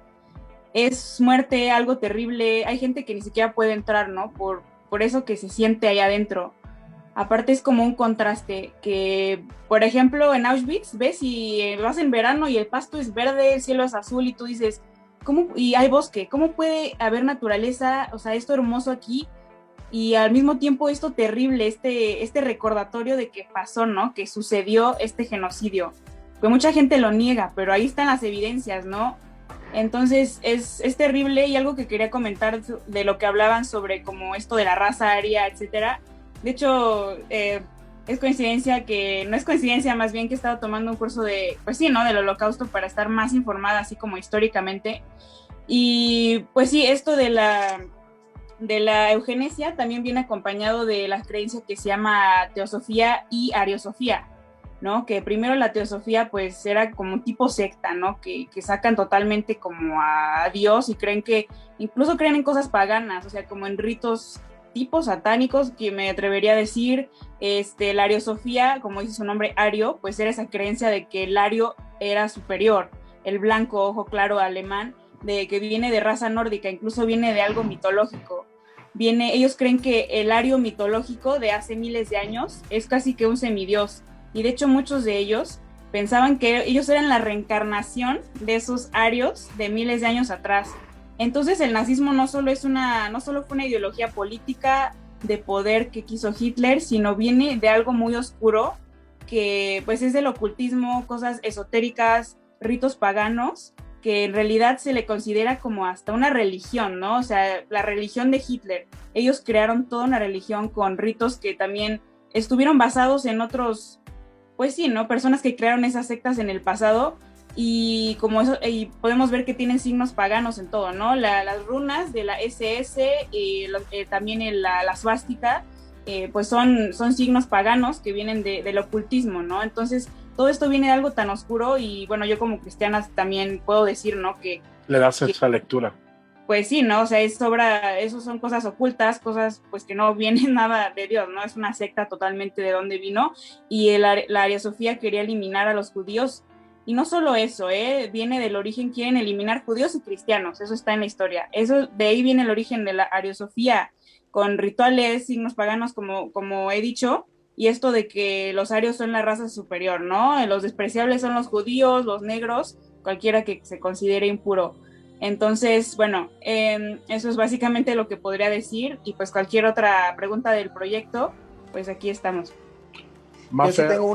es muerte, algo terrible. Hay gente que ni siquiera puede entrar, ¿no? Por eso que se siente ahí adentro. Aparte es como un contraste, que por ejemplo en Auschwitz ves y vas en verano y el pasto es verde, el cielo es azul y tú dices, ¿cómo? Y hay bosque, ¿cómo puede haber naturaleza? O sea, esto hermoso aquí, y al mismo tiempo esto terrible, este recordatorio de que pasó, ¿no? Que sucedió este genocidio. Pues mucha gente lo niega, pero ahí están las evidencias, ¿no? Entonces es terrible. Y algo que quería comentar de lo que hablaban sobre como esto de la raza aria, etcétera. De hecho, es coincidencia que, no es coincidencia, más bien que he estado tomando un curso de, pues sí, ¿no? Del Holocausto para estar más informada, así como históricamente. Y pues sí, esto de la eugenesia también viene acompañado de la creencia que se llama teosofía y ariosofía, ¿no? Que primero la teosofía pues era como un tipo secta, ¿no? Que sacan totalmente como a Dios y incluso creen en cosas paganas, o sea, como en ritos tipos satánicos, que me atrevería a decir. La ariosofía, como dice su nombre, ario, pues era esa creencia de que el ario era superior, el blanco, ojo claro, alemán, de que viene de raza nórdica, incluso viene de algo mitológico. Ellos creen que el ario mitológico de hace miles de años es casi que un semidios, y de hecho muchos de ellos pensaban que ellos eran la reencarnación de esos arios de miles de años atrás. Entonces el nazismo no solo fue una ideología política de poder que quiso Hitler, sino viene de algo muy oscuro, que pues es del ocultismo, cosas esotéricas, ritos paganos, que en realidad se le considera como hasta una religión, ¿no? O sea, la religión de Hitler. Ellos crearon toda una religión con ritos que también estuvieron basados en otros, pues sí, ¿no? Personas que crearon esas sectas en el pasado, y como eso, y podemos ver que tienen signos paganos en todo, ¿no? Las runas de la SS y también la swástica, pues son signos paganos que vienen del ocultismo, ¿no? Entonces todo esto viene de algo tan oscuro y bueno, yo como cristiana también puedo decir, ¿no? Que le das esa lectura. Pues sí, ¿no? O sea, eso son cosas ocultas, cosas pues que no vienen nada de Dios, ¿no? Es una secta totalmente de dónde vino y la ariosofía quería eliminar a los judíos. Y no solo eso, viene del origen, quieren eliminar judíos y cristianos, eso está en la historia. Eso, de ahí viene el origen de la ariosofía, con rituales, signos paganos, como he dicho, y esto de que los arios son la raza superior, ¿no? Los despreciables son los judíos, los negros, cualquiera que se considere impuro. Entonces, bueno, eso es básicamente lo que podría decir, y pues cualquier otra pregunta del proyecto, pues aquí estamos. Yo sí tengo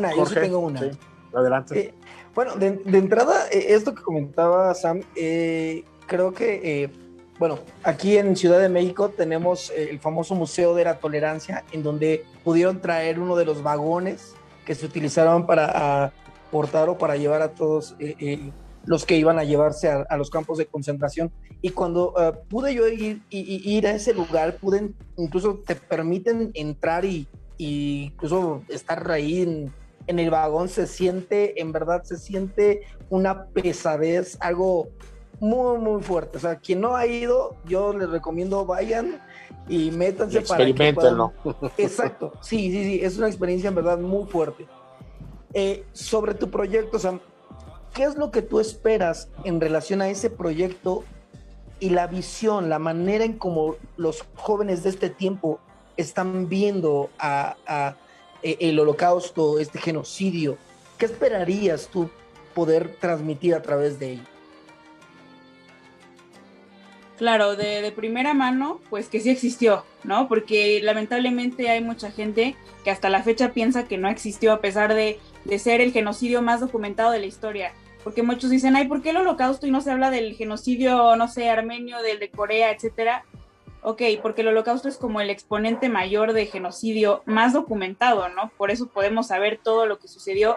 una. Sí, adelante. Bueno, de entrada, esto que comentaba Sam, creo que, bueno, aquí en Ciudad de México tenemos el famoso Museo de la Tolerancia, en donde pudieron traer uno de los vagones que se utilizaron para portar o para llevar a todos los que iban a llevarse a los campos de concentración. Y cuando pude yo ir a ese lugar, incluso te permiten entrar y incluso estar ahí en el vagón, en verdad se siente una pesadez, algo muy, muy fuerte. O sea, quien no ha ido, yo les recomiendo vayan y métanse para que experimentenlo. Exacto, sí, es una experiencia en verdad muy fuerte. Sobre tu proyecto, Sam, ¿qué es lo que tú esperas en relación a ese proyecto y la visión, la manera en cómo los jóvenes de este tiempo están viendo el holocausto, este genocidio? ¿Qué esperarías tú poder transmitir a través de ello? Claro, de primera mano, pues que sí existió, ¿no? Porque lamentablemente hay mucha gente que hasta la fecha piensa que no existió, a pesar de ser el genocidio más documentado de la historia. Porque muchos dicen, ay, ¿por qué el holocausto y no se habla del genocidio, no sé, armenio, del de Corea, etcétera? Ok, porque el holocausto es como el exponente mayor de genocidio más documentado, ¿no? Por eso podemos saber todo lo que sucedió.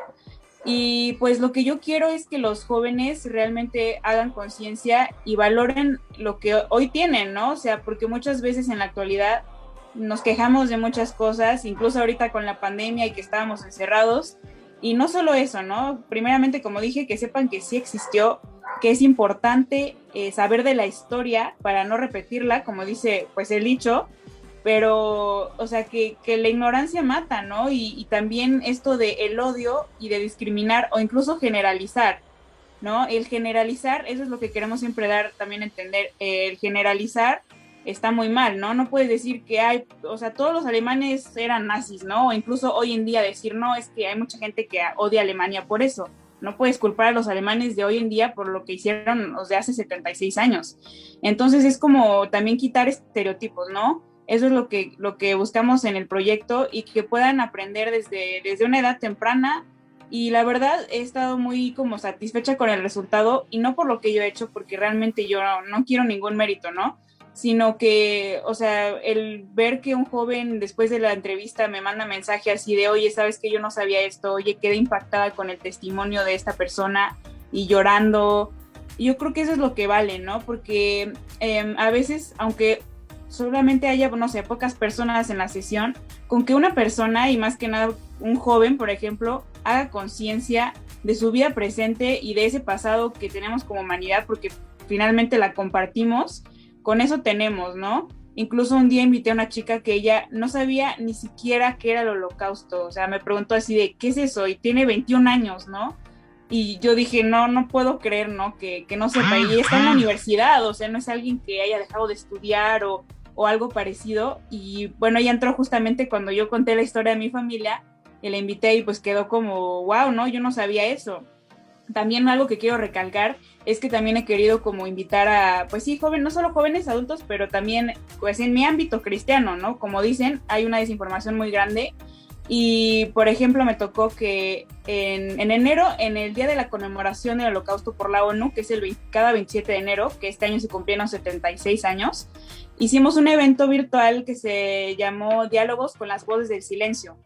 Y pues lo que yo quiero es que los jóvenes realmente hagan conciencia y valoren lo que hoy tienen, ¿no? O sea, porque muchas veces en la actualidad nos quejamos de muchas cosas, incluso ahorita con la pandemia y que estábamos encerrados. Y no solo eso, ¿no? Primeramente, como dije, que sepan que sí existió, que es importante saber de la historia para no repetirla, como dice pues el dicho, pero, o sea, que la ignorancia mata, ¿no? Y también esto de el odio y de discriminar o incluso generalizar, ¿no? El generalizar, eso es lo que queremos siempre dar también a entender, el generalizar está muy mal, ¿no? No puedes decir que o sea, todos los alemanes eran nazis, ¿no? O incluso hoy en día decir, no, es que hay mucha gente que odia a Alemania por eso. No puedes culpar a los alemanes de hoy en día por lo que hicieron los de hace 76 años. Entonces es como también quitar estereotipos, ¿no? Eso es lo que buscamos en el proyecto y que puedan aprender desde una edad temprana. Y la verdad he estado muy como satisfecha con el resultado y no por lo que yo he hecho, porque realmente yo no quiero ningún mérito, ¿no? Sino que, o sea, el ver que un joven después de la entrevista me manda mensaje así de, oye, ¿sabes que yo no sabía esto? Oye, quedé impactada con el testimonio de esta persona y llorando. Yo creo que eso es lo que vale, ¿no? Porque a veces, aunque solamente haya, no sé, pocas personas en la sesión, con que una persona, y más que nada un joven, por ejemplo, haga conciencia de su vida presente y de ese pasado que tenemos como humanidad, porque finalmente la compartimos, con eso tenemos, ¿no? Incluso un día invité a una chica que ella no sabía ni siquiera qué era el holocausto, o sea, me preguntó así de, ¿qué es eso? Y tiene 21 años, ¿no? Y yo dije, no puedo creer, ¿no? Que no sepa, y está en la universidad, o sea, no es alguien que haya dejado de estudiar o algo parecido, y bueno, ella entró justamente cuando yo conté la historia de mi familia, y la invité y pues quedó como, wow, ¿no? Yo no sabía eso. También algo que quiero recalcar es que también he querido como invitar a, pues sí, jóvenes, no solo jóvenes adultos, pero también pues en mi ámbito cristiano, ¿no? Como dicen, hay una desinformación muy grande y, por ejemplo, me tocó que en enero, en el día de la conmemoración del Holocausto por la ONU, que es cada 27 de enero, que este año se cumplieron 76 años, hicimos un evento virtual que se llamó Diálogos con las Voces del Silencio.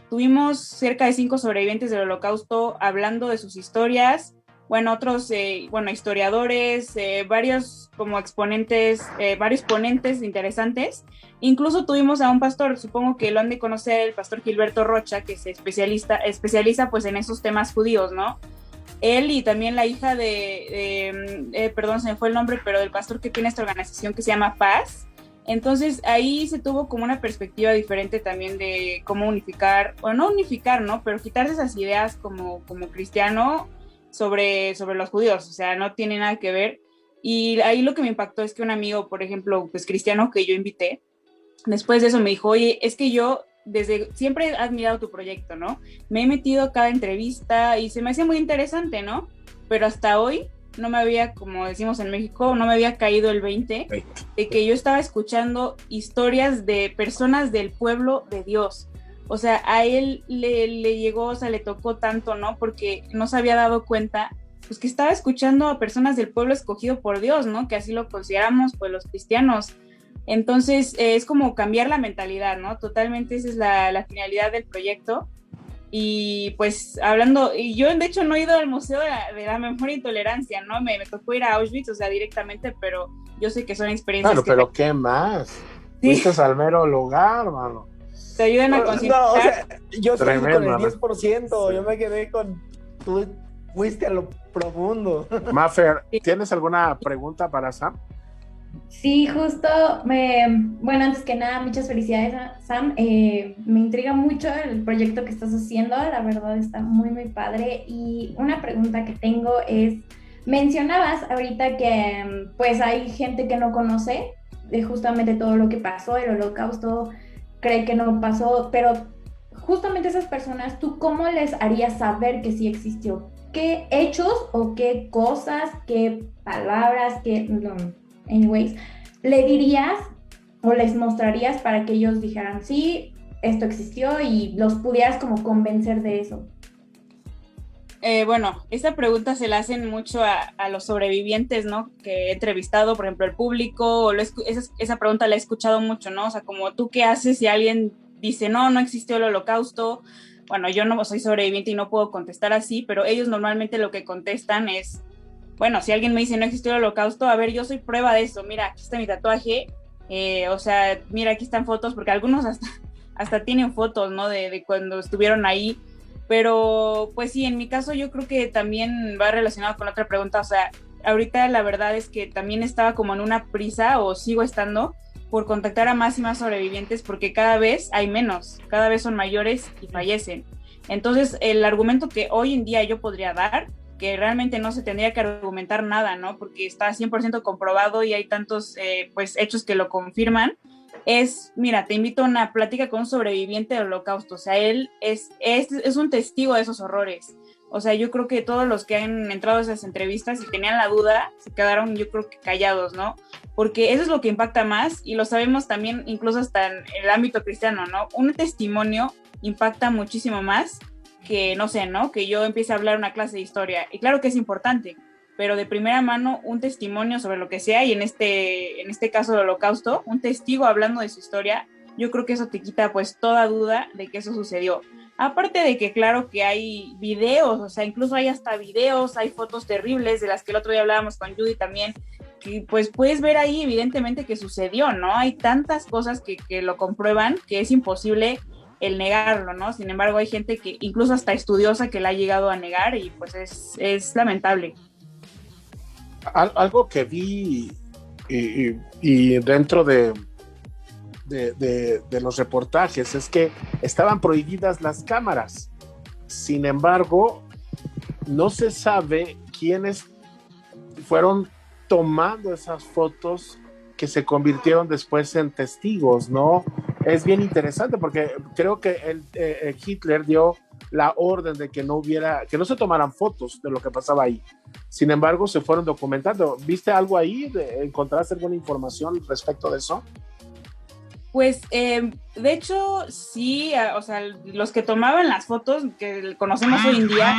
Tuvimos cerca de 5 sobrevivientes del Holocausto hablando de sus historias, bueno, otros, historiadores, varios como exponentes, varios ponentes interesantes. Incluso tuvimos a un pastor, supongo que lo han de conocer, el pastor Gilberto Rocha, que se especializa pues en esos temas judíos, ¿no? Él y también la hija perdón, se me fue el nombre, pero del pastor que tiene esta organización que se llama Paz. Entonces ahí se tuvo como una perspectiva diferente también de cómo unificar, o no unificar, ¿no? Pero quitarse esas ideas como cristiano sobre los judíos, o sea, no tiene nada que ver. Y ahí lo que me impactó es que un amigo, por ejemplo, pues cristiano que yo invité, después de eso me dijo, oye, es que yo desde siempre he admirado tu proyecto, ¿no? Me he metido a cada entrevista y se me hacía muy interesante, ¿no? Pero hasta hoy no me había, como decimos en México, no me había caído el 20 de que yo estaba escuchando historias de personas del pueblo de Dios. O sea, a él le llegó, o sea, le tocó tanto, ¿no? Porque no se había dado cuenta, pues que estaba escuchando a personas del pueblo escogido por Dios, ¿no? Que así lo consideramos, pues, los cristianos. Entonces, es como cambiar la mentalidad, ¿no? Totalmente esa es la finalidad del proyecto. Y pues hablando, y yo de hecho no he ido al Museo de la Memoria y Tolerancia, ¿no? Me tocó ir a Auschwitz, o sea, directamente, pero yo sé que son experiencias pero ¿qué más? Sí. Fuiste al mero lugar, mano. Te ayudan a concientizar. No, o sea, yo estoy Tremendo, con el ¿no? 10%, yo me quedé con... Tú fuiste a lo profundo. Mafer, ¿tienes alguna pregunta para Sam? Sí, justo, bueno, antes que nada, muchas felicidades, Sam. Me intriga mucho el proyecto que estás haciendo, la verdad está muy, muy padre. Y una pregunta que tengo es, mencionabas ahorita que pues hay gente que no conoce de justamente todo lo que pasó, el Holocausto, cree que no pasó, pero justamente esas personas, ¿tú cómo les harías saber que sí existió? ¿Qué hechos o qué cosas, qué palabras, anyways, le dirías o les mostrarías para que ellos dijeran, sí, esto existió y los pudieras como convencer de eso? Bueno, esta pregunta se la hacen mucho a los sobrevivientes, ¿no? Que he entrevistado, por ejemplo, el público, o esa pregunta la he escuchado mucho, ¿no? O sea, como tú qué haces si alguien dice, no existió el Holocausto. Bueno, yo no soy sobreviviente y no puedo contestar así, pero ellos normalmente lo que contestan es, bueno, si alguien me dice no existió el Holocausto, a ver, yo soy prueba de eso, mira, aquí está mi tatuaje, o sea, mira, aquí están fotos, porque algunos hasta tienen fotos, ¿no? De cuando estuvieron ahí. Pero pues sí, en mi caso yo creo que también va relacionado con otra pregunta, o sea, ahorita la verdad es que también estaba como en una prisa, o sigo estando, por contactar a más y más sobrevivientes, porque cada vez hay menos, cada vez son mayores y fallecen. Entonces, el argumento que hoy en día yo podría dar, que realmente no se tendría que argumentar nada, ¿no? Porque está 100% comprobado y hay tantos pues hechos que lo confirman, es, mira, te invito a una plática con un sobreviviente del Holocausto, o sea, él es un testigo de esos horrores. O sea, yo creo que todos los que han entrado a esas entrevistas y tenían la duda, se quedaron, yo creo que callados, ¿no? Porque eso es lo que impacta más, y lo sabemos también incluso hasta en el ámbito cristiano, ¿no? Un testimonio impacta muchísimo más que, no sé, ¿no? Que yo empiece a hablar una clase de historia. Y claro que es importante, pero de primera mano un testimonio sobre lo que sea, y en este caso el Holocausto, un testigo hablando de su historia, yo creo que eso te quita pues toda duda de que eso sucedió. Aparte de que claro que hay videos, o sea, incluso hay hasta videos, hay fotos terribles de las que el otro día hablábamos con Judy también, que pues puedes ver ahí evidentemente que sucedió, ¿no? Hay tantas cosas que lo comprueban que es imposible el negarlo, ¿no? Sin embargo, hay gente que incluso hasta estudiosa que la ha llegado a negar, y pues es lamentable. Algo que vi y dentro de los reportajes es que estaban prohibidas las cámaras. Sin embargo, no se sabe quiénes fueron tomando esas fotos que se convirtieron después en testigos, ¿no? Es bien interesante porque creo que Hitler dio la orden de que no se tomaran fotos de lo que pasaba ahí. Sin embargo, se fueron documentando. ¿Viste algo ahí? ¿Encontraste alguna información respecto de eso? Pues, de hecho, sí, o sea, los que tomaban las fotos que conocemos hoy en día,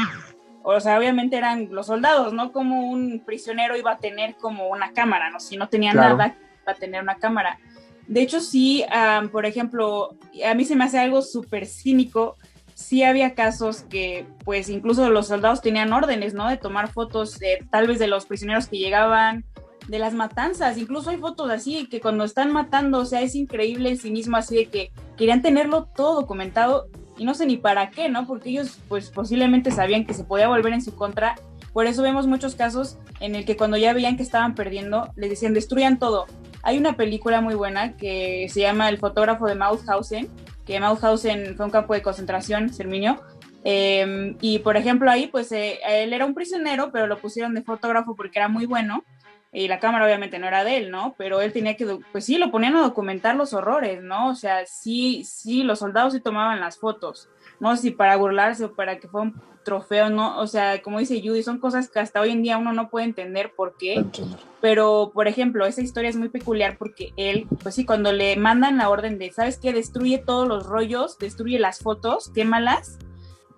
o sea, obviamente eran los soldados, ¿no? Como un prisionero iba a tener como una cámara, ¿no? Si no tenía nada, iba a tener una cámara. De hecho, sí, por ejemplo, a mí se me hace algo súper cínico sí había casos que pues incluso los soldados tenían órdenes, ¿no? De tomar fotos tal vez de los prisioneros que llegaban, de las matanzas, incluso hay fotos así que cuando están matando, o sea, es increíble el cinismo así de que querían tenerlo todo documentado y no sé ni para qué, ¿no? Porque ellos pues posiblemente sabían que se podía volver en su contra. Por eso vemos muchos casos en el que cuando ya veían que estaban perdiendo, les decían destruyan todo. Hay una película muy buena que se llama El fotógrafo de Mauthausen, que Mauthausen fue un campo de concentración, exterminio, y por ejemplo ahí pues él era un prisionero, pero lo pusieron de fotógrafo porque era muy bueno, y la cámara obviamente no era de él, ¿no? Pero él tenía que, pues sí, lo ponían a documentar los horrores, ¿no? O sea, sí, los soldados sí tomaban las fotos, no sé si para burlarse o para que fuera un trofeo, ¿no? O sea, como dice Judy, son cosas que hasta hoy en día uno no puede entender por qué, pero, por ejemplo, esa historia es muy peculiar porque él, pues sí, cuando le mandan la orden de, ¿sabes qué? Destruye todos los rollos, destruye las fotos, quémalas,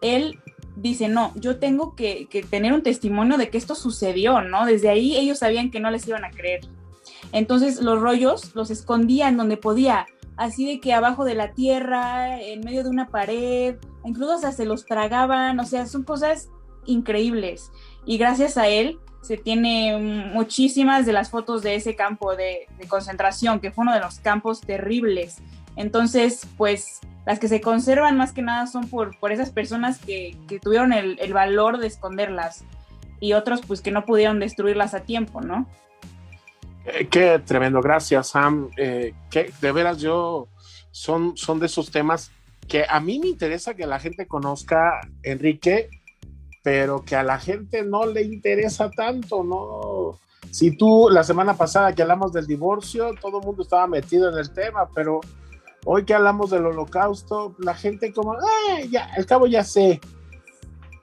él dice, no, yo tengo que tener un testimonio de que esto sucedió, ¿no? Desde ahí ellos sabían que no les iban a creer. Entonces los rollos los escondían donde podía, así de que abajo de la tierra, en medio de una pared, incluso hasta se los tragaban, o sea, son cosas increíbles. Y gracias a él se tiene muchísimas de las fotos de ese campo de concentración, que fue uno de los campos terribles. Entonces, pues las que se conservan más que nada son por esas personas que tuvieron el valor de esconderlas y otros pues que no pudieron destruirlas a tiempo, ¿no? Qué tremendo, gracias Sam, que de veras son de esos temas que a mí me interesa que la gente conozca, Enrique, pero que a la gente no le interesa tanto, ¿no? Si tú la semana pasada que hablamos del divorcio, todo el mundo estaba metido en el tema, pero hoy que hablamos del holocausto, la gente como, ya, al cabo ya sé.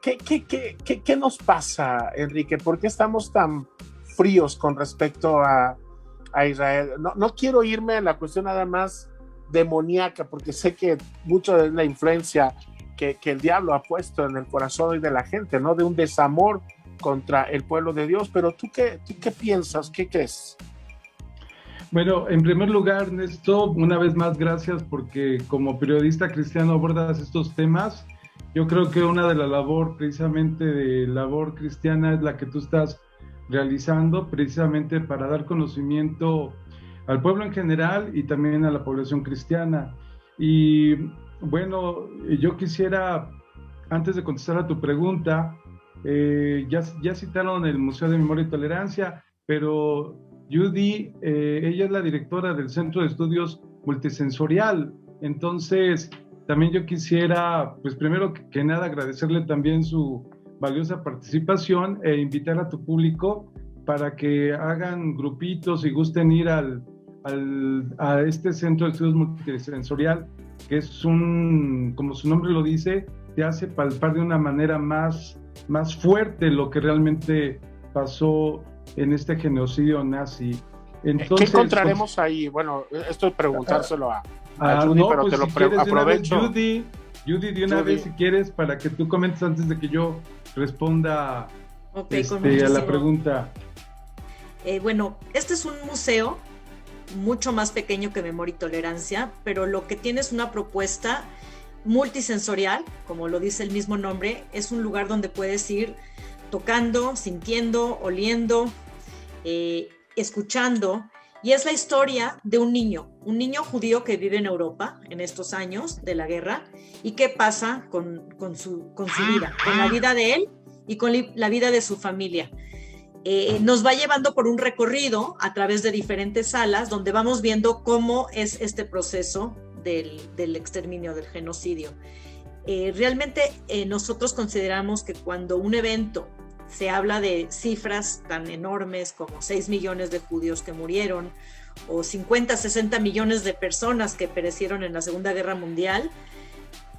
¿Qué nos pasa, Enrique? ¿Por qué estamos tan fríos con respecto a Israel? No quiero irme a la cuestión nada más demoníaca, porque sé que mucho de la influencia que el diablo ha puesto en el corazón hoy de la gente, ¿no? De un desamor contra el pueblo de Dios, pero ¿tú qué piensas? ¿Qué crees? Bueno, en primer lugar, Néstor, una vez más, gracias porque como periodista cristiano abordas estos temas. Yo creo que una de la labor, precisamente de labor cristiana, es la que tú estás realizando, precisamente para dar conocimiento al pueblo en general y también a la población cristiana. Y bueno, yo quisiera, antes de contestar a tu pregunta, ya citaron el Museo de Memoria y Tolerancia, pero Judy, ella es la directora del Centro de Estudios Multisensorial. Entonces, también yo quisiera, pues primero que nada, agradecerle también su valiosa participación e invitar a tu público para que hagan grupitos y gusten ir a este Centro de Estudios Multisensorial, que es como su nombre lo dice, te hace palpar de una manera más fuerte lo que realmente pasó en este genocidio nazi. Entonces, ¿qué encontraremos ahí? Bueno, esto es preguntárselo a Judy, no, pero pues te si lo aprovecho. Judy, de una vez si quieres, para que tú comentes antes de que yo responda a la pregunta. Bueno, este es un museo mucho más pequeño que Memoria y Tolerancia, pero lo que tiene es una propuesta multisensorial, como lo dice el mismo nombre. Es un lugar donde puedes ir tocando, sintiendo, oliendo, escuchando, y es la historia de un niño judío que vive en Europa en estos años de la guerra, y qué pasa con su vida, con la vida de él y con la vida de su familia. Nos va llevando por un recorrido a través de diferentes salas donde vamos viendo cómo es este proceso del exterminio, del genocidio. Realmente nosotros consideramos que cuando un evento se habla de cifras tan enormes como 6 millones de judíos que murieron o 50, 60 millones de personas que perecieron en la Segunda Guerra Mundial,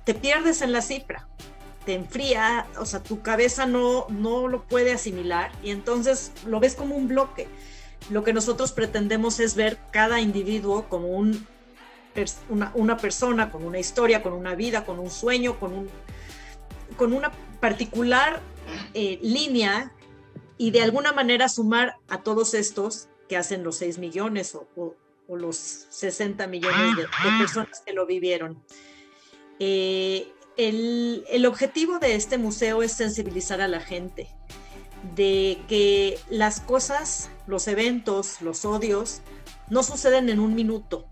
te pierdes en la cifra, te enfría, o sea, tu cabeza no lo puede asimilar y entonces lo ves como un bloque. Lo que nosotros pretendemos es ver cada individuo como una persona, con una historia, con una vida, con un sueño, con una particular línea, y de alguna manera sumar a todos estos que hacen los 6 millones o los 60 millones de personas que lo vivieron. el objetivo de este museo es sensibilizar a la gente de que las cosas, los eventos, los odios, no suceden en un minuto,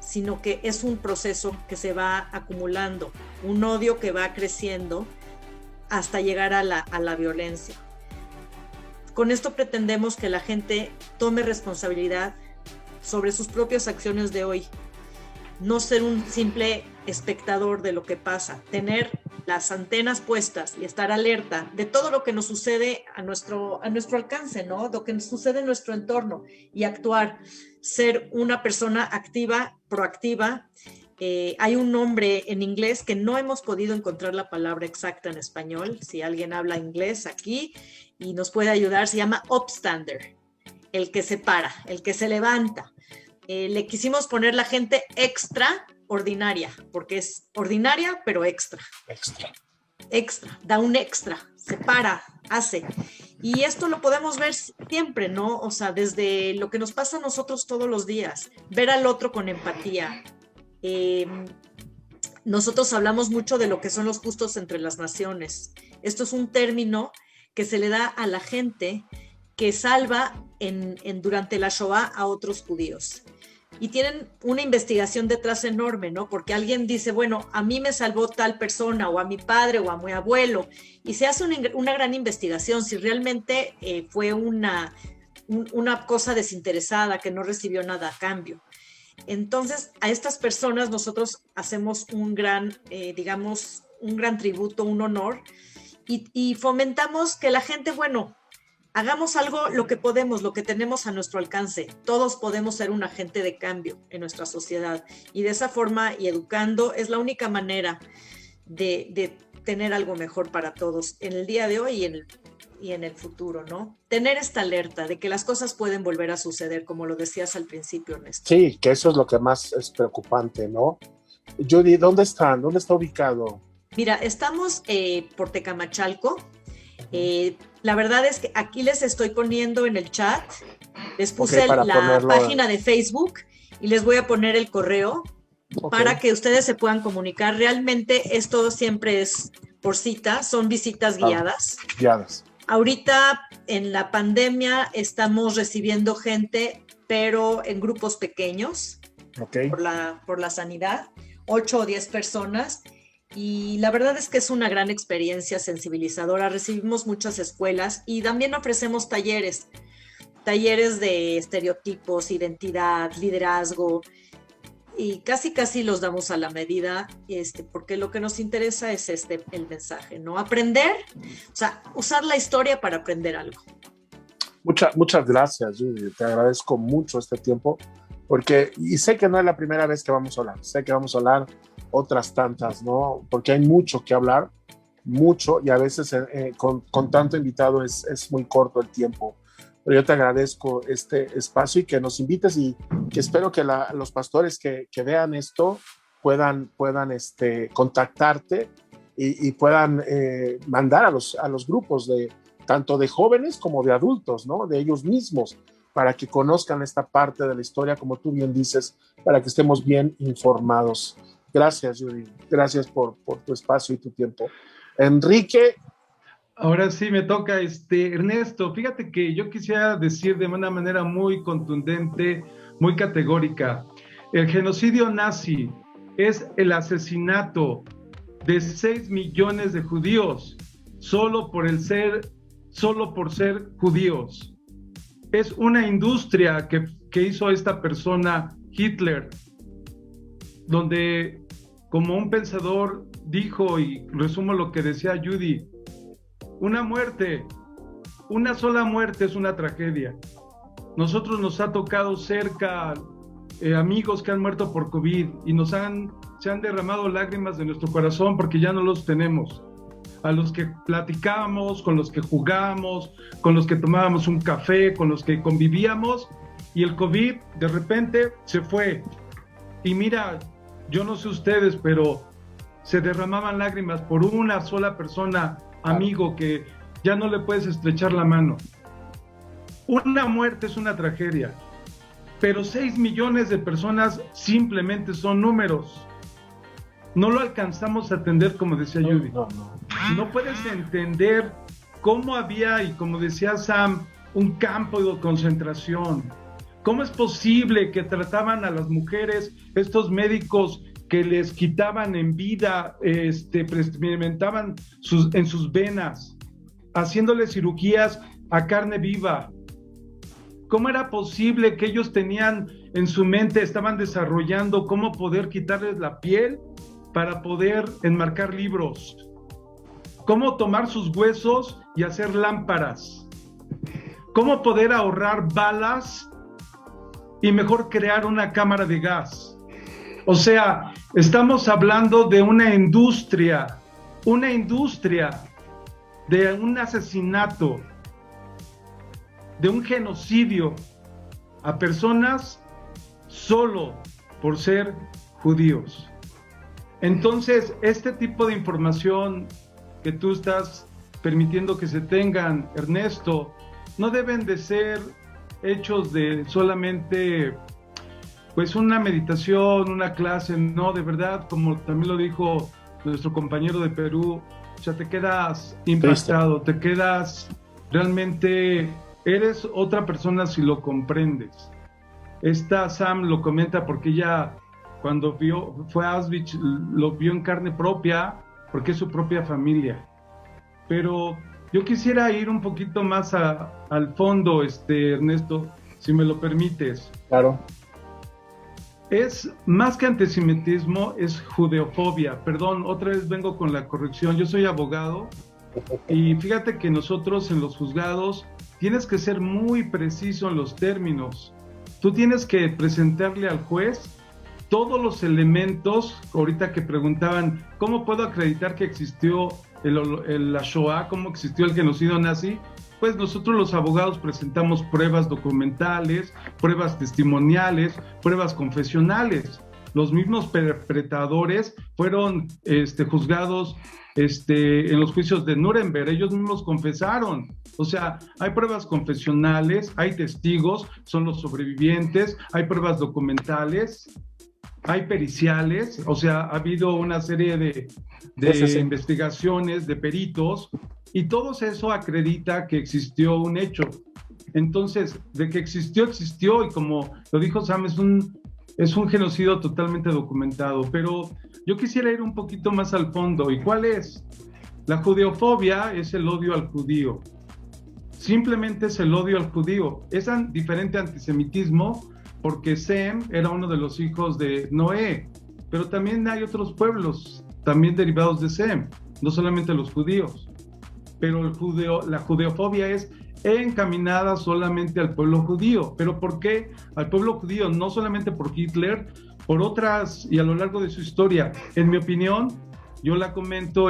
sino que es un proceso que se va acumulando, un odio que va creciendo hasta llegar a la violencia. Con esto pretendemos que la gente tome responsabilidad sobre sus propias acciones de hoy, no ser un simple espectador de lo que pasa, tener las antenas puestas y estar alerta de todo lo que nos sucede a nuestro alcance, ¿no? Lo que nos sucede en nuestro entorno y actuar, ser una persona activa, proactiva. Hay un nombre en inglés que no hemos podido encontrar la palabra exacta en español. Si alguien habla inglés aquí y nos puede ayudar, se llama upstander, el que se para, el que se levanta. Le quisimos poner la gente extraordinaria, porque es ordinaria, pero extra. Extra, da un extra, se para, hace. Y esto lo podemos ver siempre, ¿no? O sea, desde lo que nos pasa a nosotros todos los días, ver al otro con empatía. Nosotros hablamos mucho de lo que son los justos entre las naciones. Esto es un término que se le da a la gente que salva durante la Shoah a otros judíos. Y tienen una investigación detrás enorme, ¿no? Porque alguien dice, bueno, a mí me salvó tal persona, o a mi padre, o a mi abuelo, y se hace una gran investigación si realmente fue una cosa desinteresada, que no recibió nada a cambio. Entonces, a estas personas nosotros hacemos un gran tributo, un honor, y fomentamos que la gente, bueno, hagamos algo, lo que podemos, lo que tenemos a nuestro alcance. Todos podemos ser un agente de cambio en nuestra sociedad, y de esa forma, y educando, es la única manera de tener algo mejor para todos en el día de hoy y en el futuro, ¿no? Tener esta alerta de que las cosas pueden volver a suceder, como lo decías al principio, Ernesto. Sí, que eso es lo que más es preocupante, ¿no? Judy, ¿dónde está ubicado? Mira, estamos por Tecamachalco. La verdad es que aquí les estoy poniendo en el chat, les puse la página de Facebook y les voy a poner el correo para que ustedes se puedan comunicar. Realmente esto siempre es por cita, son visitas guiadas. Ahorita en la pandemia estamos recibiendo gente, pero en grupos pequeños, por la sanidad, 8 o 10 personas. Y la verdad es que es una gran experiencia sensibilizadora. Recibimos muchas escuelas y también ofrecemos talleres de estereotipos, identidad, liderazgo, y casi los damos a la medida, porque lo que nos interesa es el mensaje, ¿no? Aprender, o sea, usar la historia para aprender algo. Muchas gracias, Judy. Te agradezco mucho este tiempo, y sé que no es la primera vez que vamos a hablar, sé que vamos a hablar otras tantas, ¿no? Porque hay mucho que hablar, y a veces con tanto invitado es muy corto el tiempo. Pero yo te agradezco este espacio y que nos invites, y que espero que los pastores que vean esto puedan contactarte y puedan mandar a los grupos tanto de jóvenes como de adultos, ¿no? De ellos mismos, para que conozcan esta parte de la historia, como tú bien dices, para que estemos bien informados. Gracias, Judy. Gracias por tu espacio y tu tiempo. Enrique. Ahora sí me toca, Ernesto. Fíjate que yo quisiera decir de una manera muy contundente, muy categórica, el genocidio nazi es el asesinato de 6 millones de judíos solo por ser judíos. Es una industria que hizo esta persona, Hitler, donde, como un pensador dijo, y resumo lo que decía Judy, una sola muerte es una tragedia. Nosotros nos ha tocado cerca amigos que han muerto por COVID, y se han derramado lágrimas de nuestro corazón porque ya no los tenemos. A los que platicábamos, con los que jugábamos, con los que tomábamos un café, con los que convivíamos, y el COVID de repente se fue. Y mira, yo no sé ustedes, pero se derramaban lágrimas por una sola persona, amigo, que ya no le puedes estrechar la mano. Una muerte es una tragedia, pero 6 millones de personas simplemente son números. no lo alcanzamos a entender, como decía Judy. No puedes entender cómo había, y como decía Sam, un campo de concentración. ¿Cómo es posible que trataban a las mujeres, estos médicos que les quitaban en vida, experimentaban en sus venas, haciéndoles cirugías a carne viva? ¿Cómo era posible que ellos tenían en su mente, estaban desarrollando cómo poder quitarles la piel para poder enmarcar libros? ¿Cómo tomar sus huesos y hacer lámparas? ¿Cómo poder ahorrar balas y mejor crear una cámara de gas? O sea, estamos hablando de una industria de un asesinato, de un genocidio a personas solo por ser judíos. Entonces, este tipo de información que tú estás permitiendo que se tengan, Ernesto, no deben de ser hechos de solamente pues una meditación, una clase, no, de verdad, como también lo dijo nuestro compañero de Perú, o sea, te quedas impactado, te quedas realmente, eres otra persona si lo comprendes. Esta Sam lo comenta porque ella cuando fue a Auschwitz, lo vio en carne propia, porque es su propia familia. Pero yo quisiera ir un poquito más al fondo, Ernesto, si me lo permites. Claro. Es más que antisemitismo, es judeofobia. Perdón, otra vez vengo con la corrección. Yo soy abogado y fíjate que nosotros en los juzgados tienes que ser muy preciso en los términos. Tú tienes que presentarle al juez todos los elementos. Ahorita que preguntaban, ¿cómo puedo acreditar que existió la Shoah? ¿Cómo existió el genocidio nazi? Pues nosotros los abogados presentamos pruebas documentales, pruebas testimoniales, pruebas confesionales. Los mismos perpetradores fueron juzgados en los juicios de Nuremberg, ellos mismos confesaron. O sea, hay pruebas confesionales, hay testigos, son los sobrevivientes, hay pruebas documentales, hay periciales, o sea, ha habido una serie de investigaciones de peritos, y todo eso acredita que existió un hecho. Entonces, de que existió, y como lo dijo Sam, es un genocidio totalmente documentado. Pero yo quisiera ir un poquito más al fondo. ¿Y cuál es? La judeofobia es el odio al judío. Simplemente es el odio al judío. Es diferente antisemitismo porque Sem era uno de los hijos de Noé, pero también hay otros pueblos también derivados de Sem, no solamente los judíos. Pero la judeofobia es encaminada solamente al pueblo judío. ¿Pero por qué al pueblo judío? No solamente por Hitler, por otras, y a lo largo de su historia. En mi opinión, yo la comento,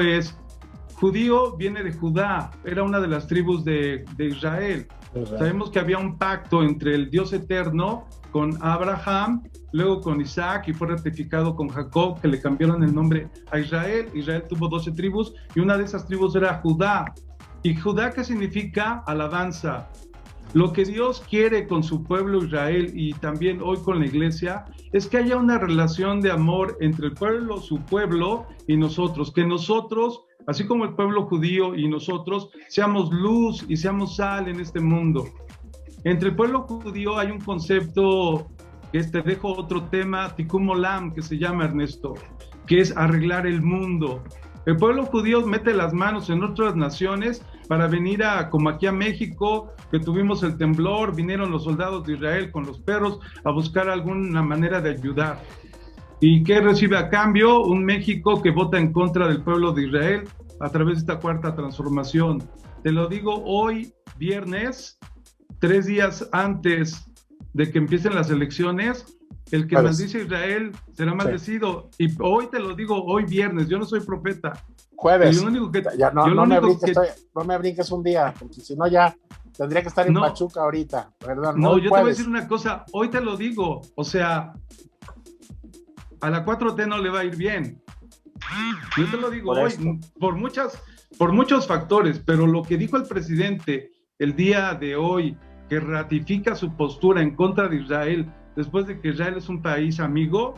judío viene de Judá, era una de las tribus de Israel. Sabemos que había un pacto entre el Dios eterno con Abraham, luego con Isaac, y fue ratificado con Jacob, que le cambiaron el nombre a Israel. Israel tuvo 12 tribus y una de esas tribus era Judá. ¿Y Judá qué significa? Alabanza. Lo que Dios quiere con su pueblo Israel, y también hoy con la iglesia, es que haya una relación de amor entre el pueblo, su pueblo, y nosotros. Que nosotros, así como el pueblo judío y nosotros, seamos luz y seamos sal en este mundo. Entre el pueblo judío hay un concepto que dejo otro tema, Tikkun Olam, que se llama, Ernesto, que es arreglar el mundo. El pueblo judío mete las manos en otras naciones para venir como aquí a México, que tuvimos el temblor, vinieron los soldados de Israel con los perros a buscar alguna manera de ayudar. ¿Y qué recibe a cambio? Un México que vota en contra del pueblo de Israel a través de esta cuarta transformación. Te lo digo hoy, viernes, 3 días antes de que empiecen las elecciones, el que maldice a Israel será maldecido. Y hoy te lo digo, hoy viernes, yo no soy profeta. Jueves. No me brinques un día, porque si no ya tendría que estar en Pachuca ahorita. Perdón, no, yo te voy a decir una cosa, hoy te lo digo, o sea, a la 4T no le va a ir bien. Yo te lo digo hoy, por muchos factores, pero lo que dijo el presidente el día de hoy, que ratifica su postura en contra de Israel, después de que Israel es un país amigo,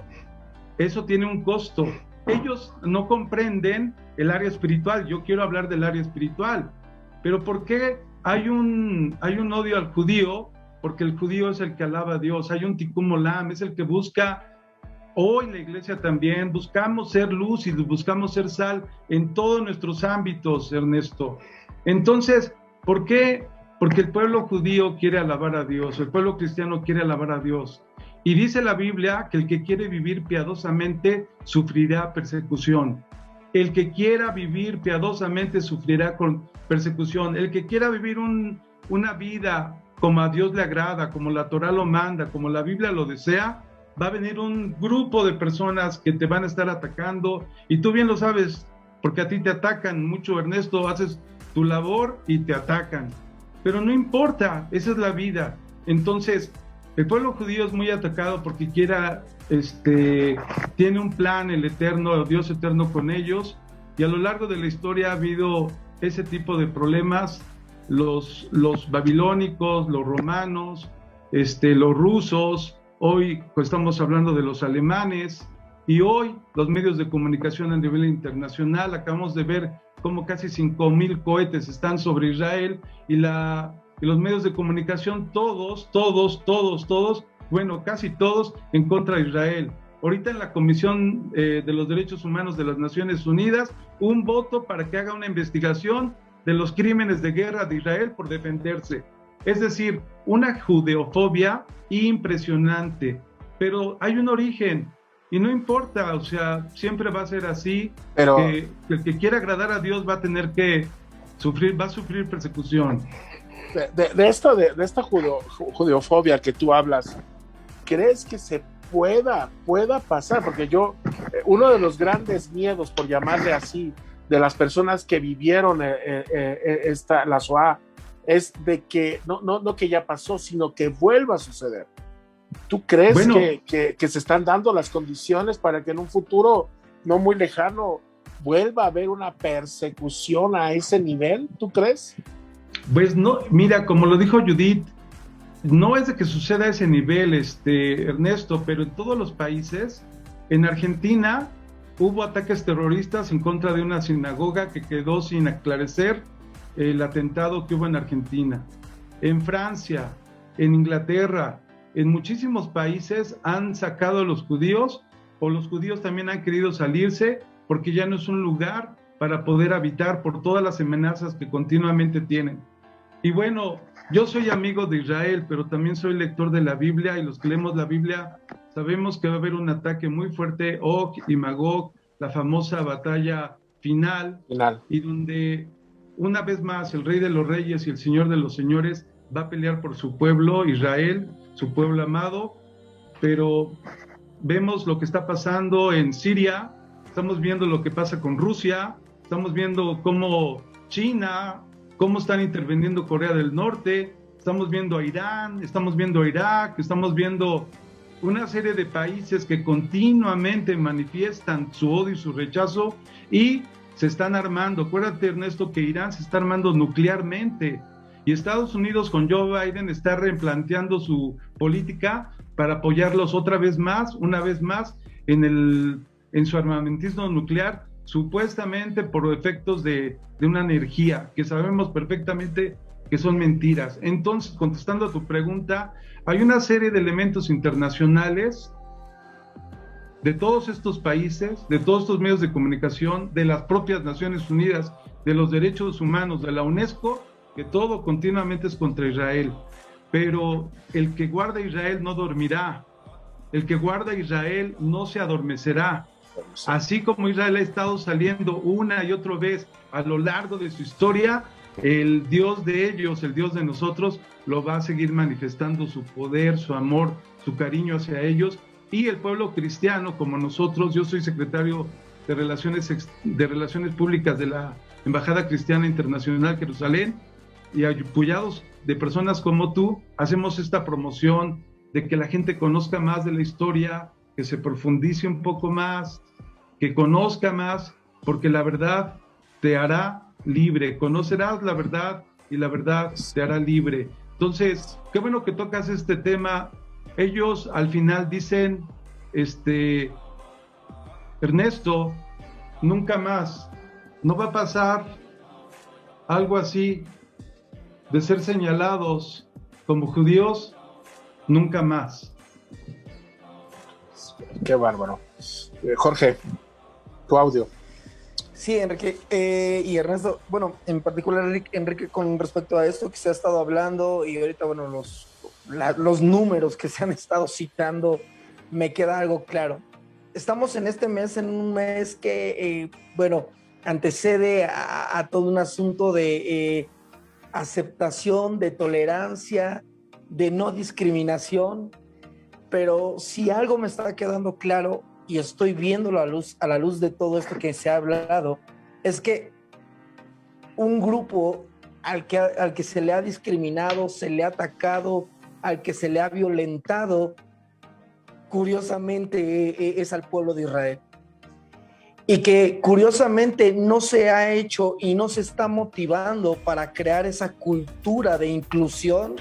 eso tiene un costo. ellos no comprenden el área espiritual. Yo quiero hablar del área espiritual, pero ¿por qué hay un odio al judío? Porque el judío es el que alaba a Dios, hay un tikkun olam, es el que busca. Hoy la iglesia también buscamos ser luz y buscamos ser sal en todos nuestros ámbitos, Ernesto. Entonces, ¿por qué? Porque el pueblo judío quiere alabar a Dios, el pueblo cristiano quiere alabar a Dios. Y dice la Biblia que el que quiere vivir piadosamente sufrirá persecución. El que quiera vivir piadosamente sufrirá con persecución. El que quiera vivir una vida como a Dios le agrada, como la Torá lo manda, como la Biblia lo desea, va a venir un grupo de personas que te van a estar atacando, y tú bien lo sabes, porque a ti te atacan mucho, Ernesto, haces tu labor y te atacan, pero no importa, esa es la vida. Entonces, el pueblo judío es muy atacado porque tiene un plan, el eterno, Dios eterno con ellos, y a lo largo de la historia ha habido ese tipo de problemas, los babilónicos, los romanos, los rusos. Hoy pues, estamos hablando de los alemanes, y hoy los medios de comunicación a nivel internacional, acabamos de ver cómo casi 5,000 cohetes están sobre Israel, y los medios de comunicación todos, bueno, casi todos en contra de Israel. Ahorita en la Comisión de los Derechos Humanos de las Naciones Unidas, un voto para que haga una investigación de los crímenes de guerra de Israel por defenderse. Es decir, una judeofobia impresionante, pero hay un origen y no importa, o sea, siempre va a ser así, pero que el que quiera agradar a Dios va a tener que sufrir, va a sufrir persecución. De esta judeofobia que tú hablas, ¿crees que se pueda pasar? Porque uno de los grandes miedos, por llamarle así, de las personas que vivieron la Shoah, es de que no que ya pasó, sino que vuelva a suceder. ¿Tú crees que se están dando las condiciones para que en un futuro no muy lejano vuelva a haber una persecución a ese nivel? ¿Tú crees? Pues no, mira, como lo dijo Judith, no es de que suceda a ese nivel, Ernesto, pero en todos los países, en Argentina hubo ataques terroristas en contra de una sinagoga que quedó sin esclarecer el atentado que hubo en Argentina. En Francia, en Inglaterra, en muchísimos países han sacado a los judíos, o los judíos también han querido salirse porque ya no es un lugar para poder habitar por todas las amenazas que continuamente tienen. Y bueno, yo soy amigo de Israel, pero también soy lector de la Biblia, y los que leemos la Biblia sabemos que va a haber un ataque muy fuerte, Og y Magog, la famosa batalla final. Y donde una vez más el Rey de los Reyes y el Señor de los Señores va a pelear por su pueblo, Israel, su pueblo amado. Pero vemos lo que está pasando en Siria, estamos viendo lo que pasa con Rusia, estamos viendo cómo China, cómo están interviniendo Corea del Norte, estamos viendo a Irán, estamos viendo a Irak, estamos viendo una serie de países que continuamente manifiestan su odio y su rechazo, y se están armando. Acuérdate, Ernesto, que Irán se está armando nuclearmente, y Estados Unidos con Joe Biden está replanteando su política para apoyarlos una vez más en su armamentismo nuclear, supuestamente por efectos de una energía que sabemos perfectamente que son mentiras. Entonces, contestando a tu pregunta, hay una serie de elementos internacionales de todos estos países, de todos estos medios de comunicación, de las propias Naciones Unidas, de los derechos humanos, de la UNESCO, que todo continuamente es contra Israel. Pero el que guarda Israel no dormirá, el que guarda Israel no se adormecerá. Así como Israel ha estado saliendo una y otra vez a lo largo de su historia, el Dios de ellos, el Dios de nosotros, lo va a seguir manifestando su poder, su amor, su cariño hacia ellos. Y el pueblo cristiano, como nosotros, yo soy secretario de Relaciones Públicas de la Embajada Cristiana Internacional Jerusalén, y apoyados de personas como tú, hacemos esta promoción de que la gente conozca más de la historia, que se profundice un poco más, que conozca más, porque la verdad te hará libre. Conocerás la verdad y la verdad te hará libre. Entonces, qué bueno que tocas este tema. Ellos al final dicen, Ernesto, nunca más. No va a pasar algo así de ser señalados como judíos, nunca más. Qué bárbaro. Jorge, tu audio. Sí, Enrique y Ernesto, bueno, en particular Enrique, con respecto a esto que se ha estado hablando y ahorita, bueno, los números que se han estado citando, me queda algo claro. Estamos en este mes, en un mes que, bueno, antecede a todo un asunto de aceptación, de tolerancia, de no discriminación, pero si algo me está quedando claro y estoy viéndolo a la luz de todo esto que se ha hablado, es que un grupo al que se le ha discriminado, se le ha atacado, al que se le ha violentado, curiosamente es al pueblo de Israel. Y que curiosamente no se ha hecho y no se está motivando para crear esa cultura de inclusión,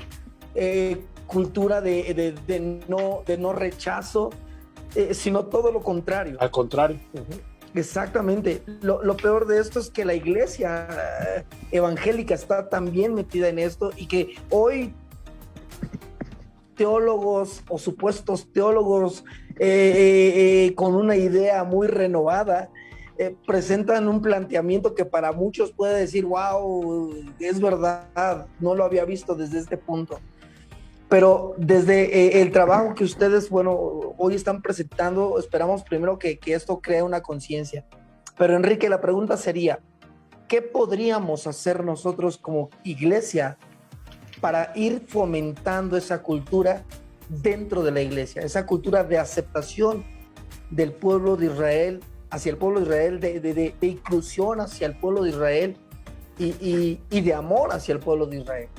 cultura de no rechazo, sino todo lo contrario. Al contrario. Exactamente. Lo peor de esto es que la iglesia evangélica está también metida en esto y que hoy teólogos o supuestos teólogos con una idea muy renovada presentan un planteamiento que para muchos puede decir, wow, es verdad, no lo había visto desde este punto. Pero desde el trabajo que ustedes, bueno, hoy están presentando, esperamos primero que esto cree una conciencia. Pero Enrique, la pregunta sería, ¿qué podríamos hacer nosotros como iglesia para ir fomentando esa cultura dentro de la iglesia, esa cultura de aceptación del pueblo de Israel, hacia el pueblo de Israel, de inclusión hacia el pueblo de Israel y de amor hacia el pueblo de Israel?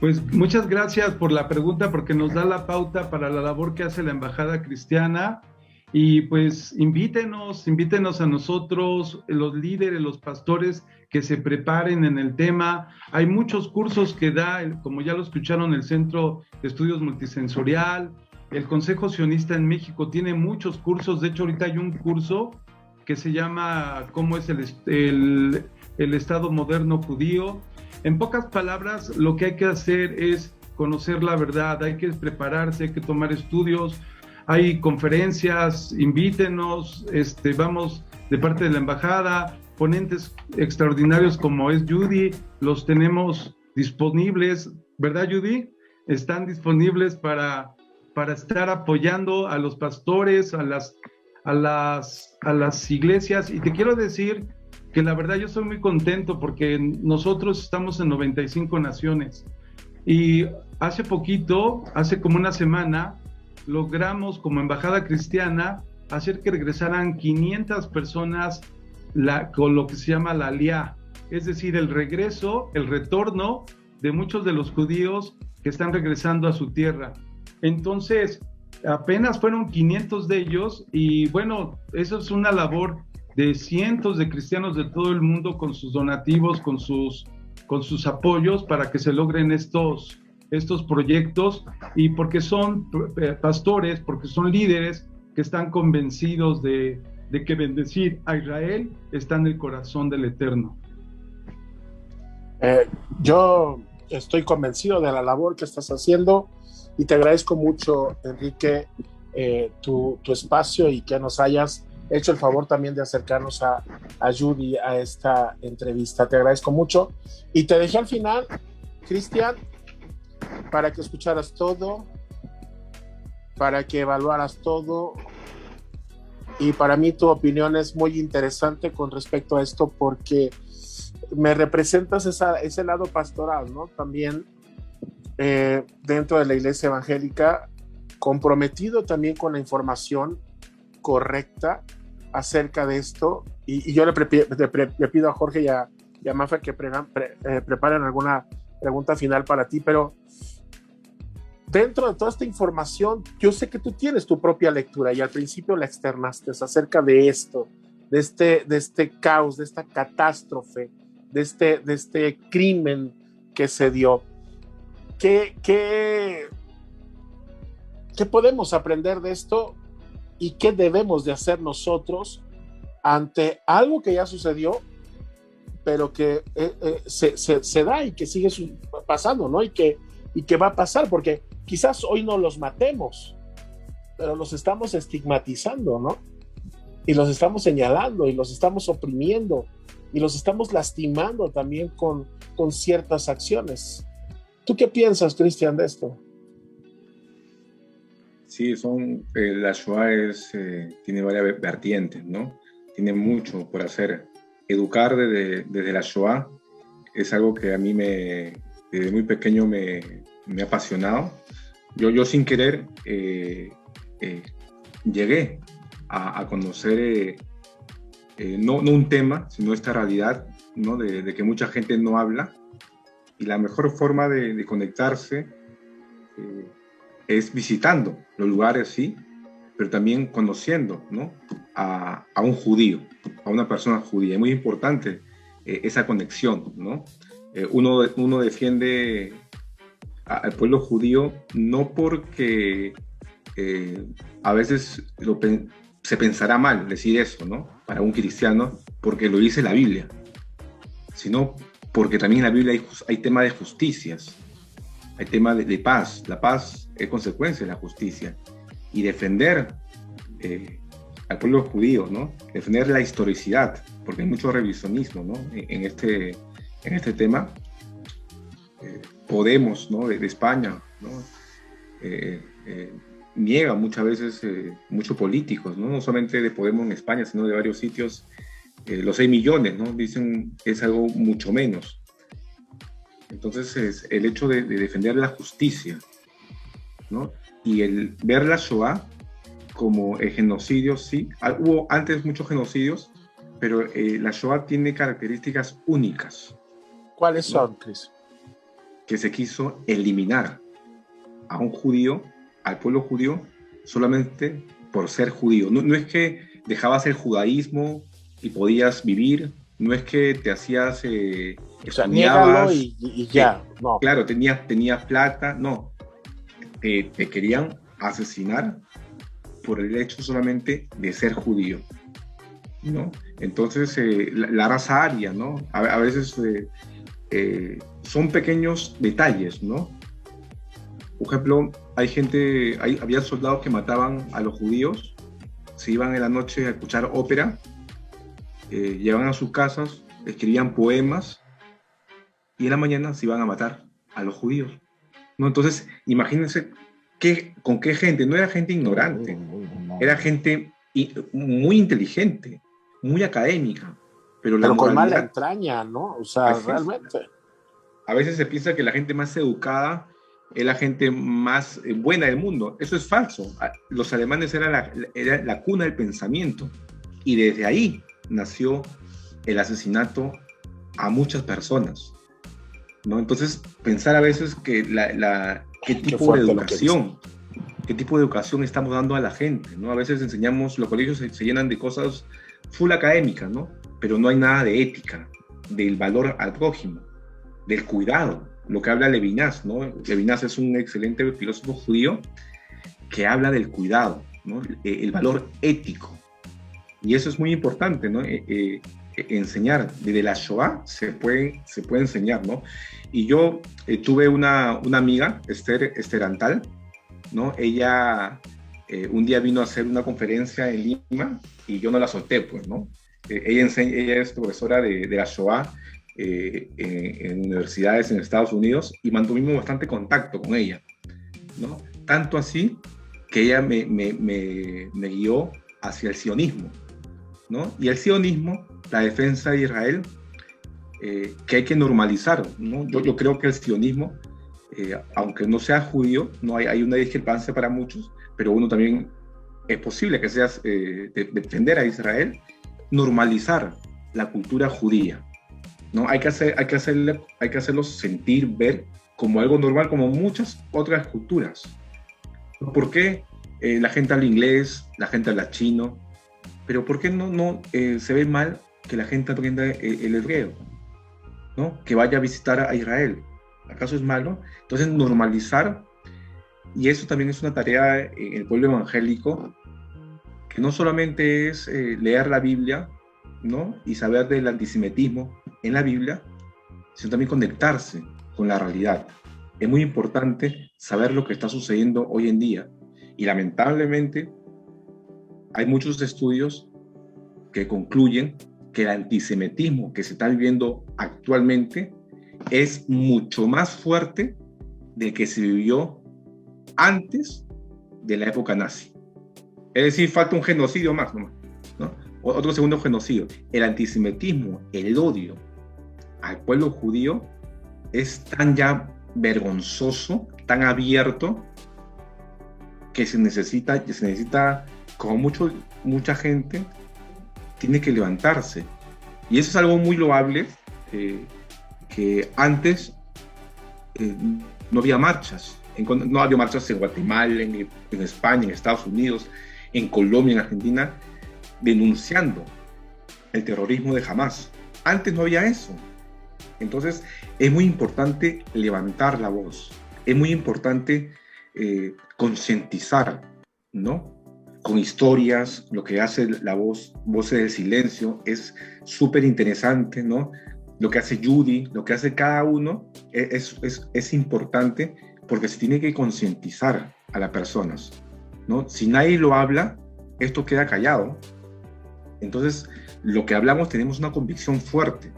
Pues muchas gracias por la pregunta, porque nos da la pauta para la labor que hace la Embajada Cristiana. Y pues invítenos a nosotros, los líderes, los pastores, que se preparen en el tema. Hay muchos cursos que da, como ya lo escucharon, el Centro de Estudios Multisensorial, el Consejo Sionista en México tiene muchos cursos. De hecho, ahorita hay un curso que se llama ¿Cómo es el Estado moderno judío? En pocas palabras, lo que hay que hacer es conocer la verdad, hay que prepararse, hay que tomar estudios. Hay conferencias, invítenos, vamos de parte de la embajada, ponentes extraordinarios como es Judy, los tenemos disponibles, ¿verdad, Judy? Están disponibles para estar apoyando a los pastores, a las iglesias. Y te quiero decir que la verdad yo estoy muy contento porque nosotros estamos en 95 naciones. Y hace poquito, hace como una semana, logramos como Embajada Cristiana hacer que regresaran 500 personas con lo que se llama la Aliyá, es decir, el retorno de muchos de los judíos que están regresando a su tierra. Entonces, apenas fueron 500 de ellos y bueno, eso es una labor de cientos de cristianos de todo el mundo con sus donativos, con sus apoyos para que se logren estos proyectos, y porque son pastores, porque son líderes que están convencidos de que bendecir a Israel está en el corazón del Eterno. Yo estoy convencido de la labor que estás haciendo y te agradezco mucho, Enrique, tu espacio y que nos hayas hecho el favor también de acercarnos a Judy a esta entrevista. Te agradezco mucho y te dejé al final, Cristian, para que escucharas todo, para que evaluaras todo, y para mí tu opinión es muy interesante con respecto a esto porque me representas ese lado pastoral, ¿no? También dentro de la iglesia evangélica, comprometido también con la información correcta acerca de esto, y yo le pido a Jorge y a Mafer que preparen alguna pregunta final para ti, pero dentro de toda esta información, yo sé que tú tienes tu propia lectura y al principio la externaste acerca de esto, de este caos, de esta catástrofe, de este crimen que se dio. ¿Qué podemos aprender de esto y qué debemos de hacer nosotros ante algo que ya sucedió, pero que se da y que sigue pasando, ¿no? Y que va a pasar, porque quizás hoy no los matemos, pero los estamos estigmatizando, ¿no? Y los estamos señalando, y los estamos oprimiendo, y los estamos lastimando también con ciertas acciones. ¿Tú qué piensas, Cristian, de esto? Sí, la Shoah tiene varias vertientes, ¿no? Tiene mucho por hacer. Educar desde la Shoah es algo que a mí desde muy pequeño me ha apasionado. Yo sin querer llegué a conocer no un tema, sino esta realidad, ¿no? de que mucha gente no habla, y la mejor forma de conectarse es visitando los lugares, sí, pero también conociendo, ¿no? a un judío, a una persona judía. Es muy importante esa conexión, ¿no? Uno defiende al pueblo judío no porque a veces se pensará mal decir eso, ¿no? Para un cristiano, porque lo dice la Biblia, sino porque también en la Biblia hay tema de justicias, hay tema de paz. La paz es consecuencia de la justicia. Y defender al pueblo judío, ¿no? Defender la historicidad, porque hay mucho revisionismo, ¿no? en este tema. Podemos, ¿no? de España, ¿no? Niega muchas veces muchos políticos, ¿no? No solamente de Podemos en España, sino de varios sitios, los 6 millones, ¿no? Dicen que es algo mucho menos. Entonces, el hecho de defender la justicia, ¿no? Y el ver la Shoah como el genocidio, sí. Hubo antes muchos genocidios, pero la Shoah tiene características únicas. ¿Cuáles son, Chris? Que se quiso eliminar a un judío, al pueblo judío, solamente por ser judío. No es que dejabas el judaísmo y podías vivir, no es que te hacías... o sea, niégalo y ya. No. Claro, tenías plata, no. Te querían asesinar por el hecho solamente de ser judío, ¿no? Entonces, la raza aria, ¿no? A veces son pequeños detalles, ¿no? Por ejemplo, había soldados que mataban a los judíos, se iban en la noche a escuchar ópera, llegaban a sus casas, escribían poemas, y en la mañana se iban a matar a los judíos, ¿no? Entonces, imagínense con qué gente. No era gente ignorante, era gente muy inteligente, muy académica, pero con mala entraña, ¿no? O sea, realmente. A veces se piensa que la gente más educada es la gente más buena del mundo. Eso es falso. Los alemanes eran la cuna del pensamiento, y desde ahí nació el asesinato a muchas personas, ¿no? Entonces, pensar a veces que qué tipo de educación estamos dando a la gente, ¿no? A veces los colegios se llenan de cosas full académicas, ¿no? Pero no hay nada de ética, del valor al prójimo, del cuidado, lo que habla Levinas, ¿no? Levinas es un excelente filósofo judío que habla del cuidado, ¿no? El valor ético. Y eso es muy importante, ¿no? Enseñar. Desde la Shoah se puede enseñar, ¿no? Y yo tuve una amiga, Esther Antal, ¿no? Ella un día vino a hacer una conferencia en Lima y yo no la solté, pues, ¿no? Ella es profesora de la Shoah en universidades en Estados Unidos, y mantuvimos bastante contacto con ella, ¿no? Tanto así que ella me guió hacia el sionismo, ¿no? Y el sionismo, la defensa de Israel, que hay que normalizar, ¿no? Yo creo que el sionismo, aunque no sea judío, no hay una discrepancia para muchos, pero uno también es posible que seas defender a Israel, normalizar la cultura judía, ¿no? Hay que hacerlos sentir, ver como algo normal, como muchas otras culturas. ¿Por qué la gente habla inglés, la gente habla chino? Pero ¿por qué no se ve mal que la gente aprenda el hebreo, ¿no? Que vaya a visitar a Israel? ¿Acaso es malo? Entonces, normalizar, y eso también es una tarea en el pueblo evangélico, que no solamente es leer la Biblia, ¿no? Y saber del antisemitismo en la Biblia, sino también conectarse con la realidad. Es muy importante saber lo que está sucediendo hoy en día. Y lamentablemente hay muchos estudios que concluyen que el antisemitismo que se está viviendo actualmente es mucho más fuerte del que se vivió antes de la época nazi. Es decir, falta un genocidio más, ¿no? Otro segundo genocidio. El antisemitismo, el odio al pueblo judío es tan ya vergonzoso, tan abierto, que se necesita como mucha gente tiene que levantarse. Y eso es algo muy loable, que antes no había marchas. No había marchas en Guatemala, en España, en Estados Unidos, en Colombia, en Argentina, denunciando el terrorismo de Hamás. Antes no había eso. Entonces es muy importante levantar la voz, es muy importante concientizar, ¿no? Con historias, lo que hace la voz, Voces del Silencio, es súper interesante, ¿no? Lo que hace Judy, lo que hace cada uno es importante, porque se tiene que concientizar a las personas, ¿no? Si nadie lo habla, esto queda callado. Entonces, lo que hablamos tenemos una convicción fuerte,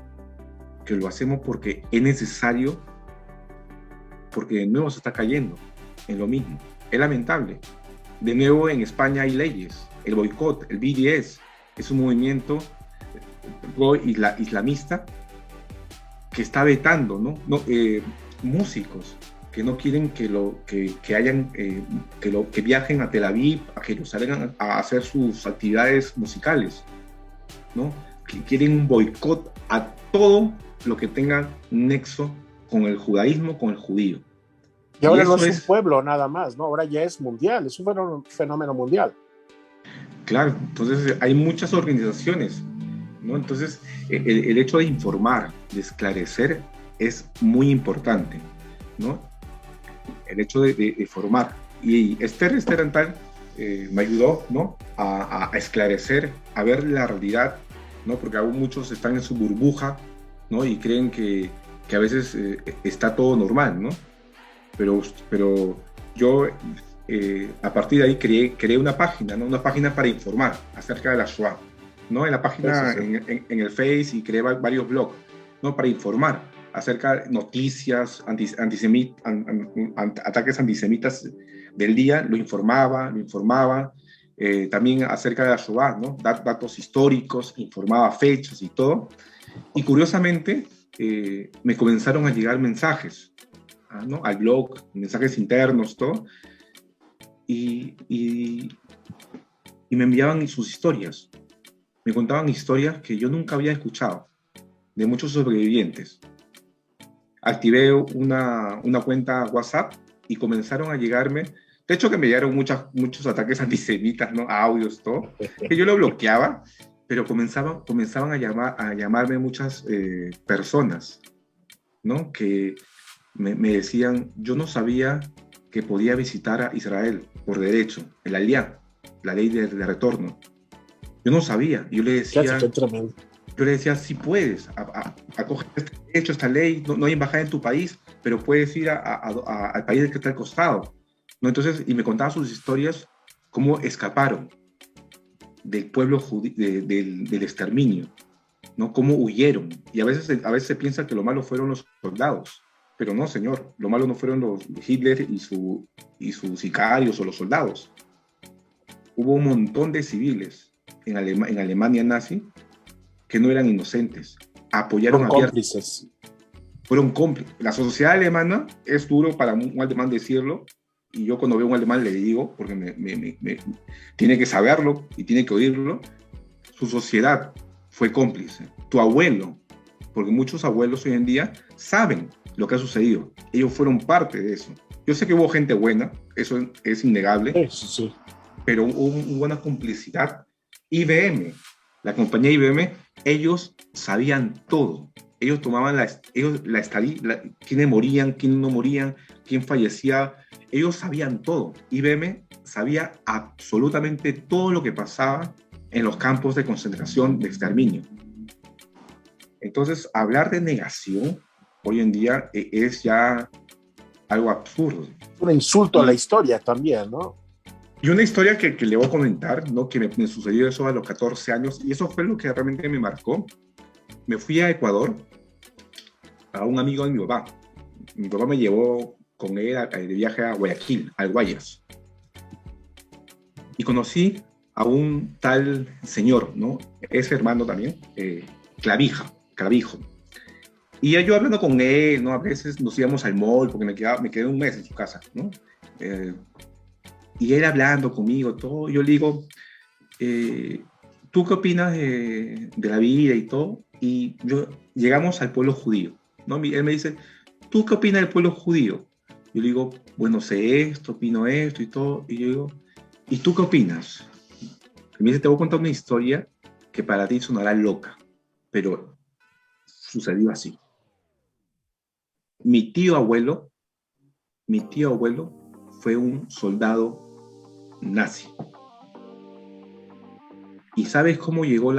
que lo hacemos porque es necesario, porque de nuevo se está cayendo en lo mismo. Es lamentable. De nuevo en España hay leyes, el boicot, el BDS, es un movimiento islamista que está vetando, ¿no? Músicos que no quieren que viajen a Tel Aviv, a Jerusalén a hacer sus actividades musicales, ¿no? Que quieren un boicot a todo lo que tenga nexo con el judaísmo, con el judío. Y ahora no es un pueblo nada más, ¿no? Ahora ya es mundial, es un fenómeno mundial. Claro, entonces hay muchas organizaciones, ¿no? Entonces el hecho de informar, de esclarecer es muy importante, ¿no? El hecho de formar. Y Esther Antal me ayudó, ¿no? a esclarecer, a ver la realidad, ¿no? Porque aún muchos están en su burbuja, ¿no? Y creen que a veces está todo normal, ¿no? Pero yo a partir de ahí creé una página, ¿no? Una página para informar acerca de la Shoah, ¿no? En la página, en el Face, y creé varios blogs, ¿no? Para informar acerca de noticias, ataques antisemitas del día, lo informaba, también acerca de la Shoah, ¿no? Datos históricos, informaba fechas y todo. Y curiosamente me comenzaron a llegar mensajes, ¿no? Al blog, mensajes internos, todo, y me enviaban sus historias, me contaban historias que yo nunca había escuchado, de muchos sobrevivientes. Activé una cuenta WhatsApp y comenzaron a llegarme, de hecho que me llegaron muchos ataques antisemitas, ¿no? Audios, todo, que yo lo bloqueaba, pero comenzaban a llamarme muchas personas, ¿no? Que me decían, yo no sabía que podía visitar a Israel por derecho, el Aliyah, la ley de retorno. Yo no sabía. Yo le decía, sí puedes, acoge este derecho, esta ley, no hay embajada en tu país, pero puedes ir al país que está al costado, ¿no? Entonces, y me contaba sus historias, cómo escaparon del pueblo del exterminio, ¿no? Cómo huyeron. Y a veces se piensa que lo malo fueron los soldados. Pero no, señor, lo malo no fueron los Hitler y sus sicarios o los soldados. Hubo un montón de civiles en Alemania nazi que no eran inocentes, apoyaron cómplices. Fueron cómplices. La sociedad alemana, es duro para un alemán decirlo, y yo cuando veo a un alemán le digo, porque tiene que saberlo y tiene que oírlo, su sociedad fue cómplice. Tu abuelo, porque muchos abuelos hoy en día saben lo que ha sucedido. Ellos fueron parte de eso. Yo sé que hubo gente buena, eso es innegable, sí. Pero hubo una complicidad. IBM, la compañía IBM, ellos sabían todo. ellos tomaban quiénes morían, quiénes no morían, quién fallecía. Ellos sabían todo. IBM sabía absolutamente todo lo que pasaba en los campos de concentración, de exterminio. Entonces, hablar de negación hoy en día es ya algo absurdo. Un insulto a la historia también, ¿no? Y una historia que le voy a comentar, ¿no? Que me sucedió eso a los 14 años, y eso fue lo que realmente me marcó. Me fui a Ecuador, a un amigo de mi papá. Mi papá me llevó con él de viaje a Guayaquil, al Guayas. Y conocí a un tal señor, ¿no? Es hermano también, Clavijo. Y yo hablando con él, ¿no? A veces nos íbamos al mall, porque me quedé un mes en su casa, ¿no? Y él hablando conmigo, todo, yo le digo, ¿tú qué opinas de la vida y todo? Y llegamos al pueblo judío, ¿no? Él me dice, ¿tú qué opinas del pueblo judío? Yo le digo, bueno, sé esto, opino esto y todo. Y yo digo, ¿y tú qué opinas? Y me dice, te voy a contar una historia que para ti sonará loca, pero sucedió así. Mi tío abuelo fue un soldado nazi. ¿Y sabes cómo llegó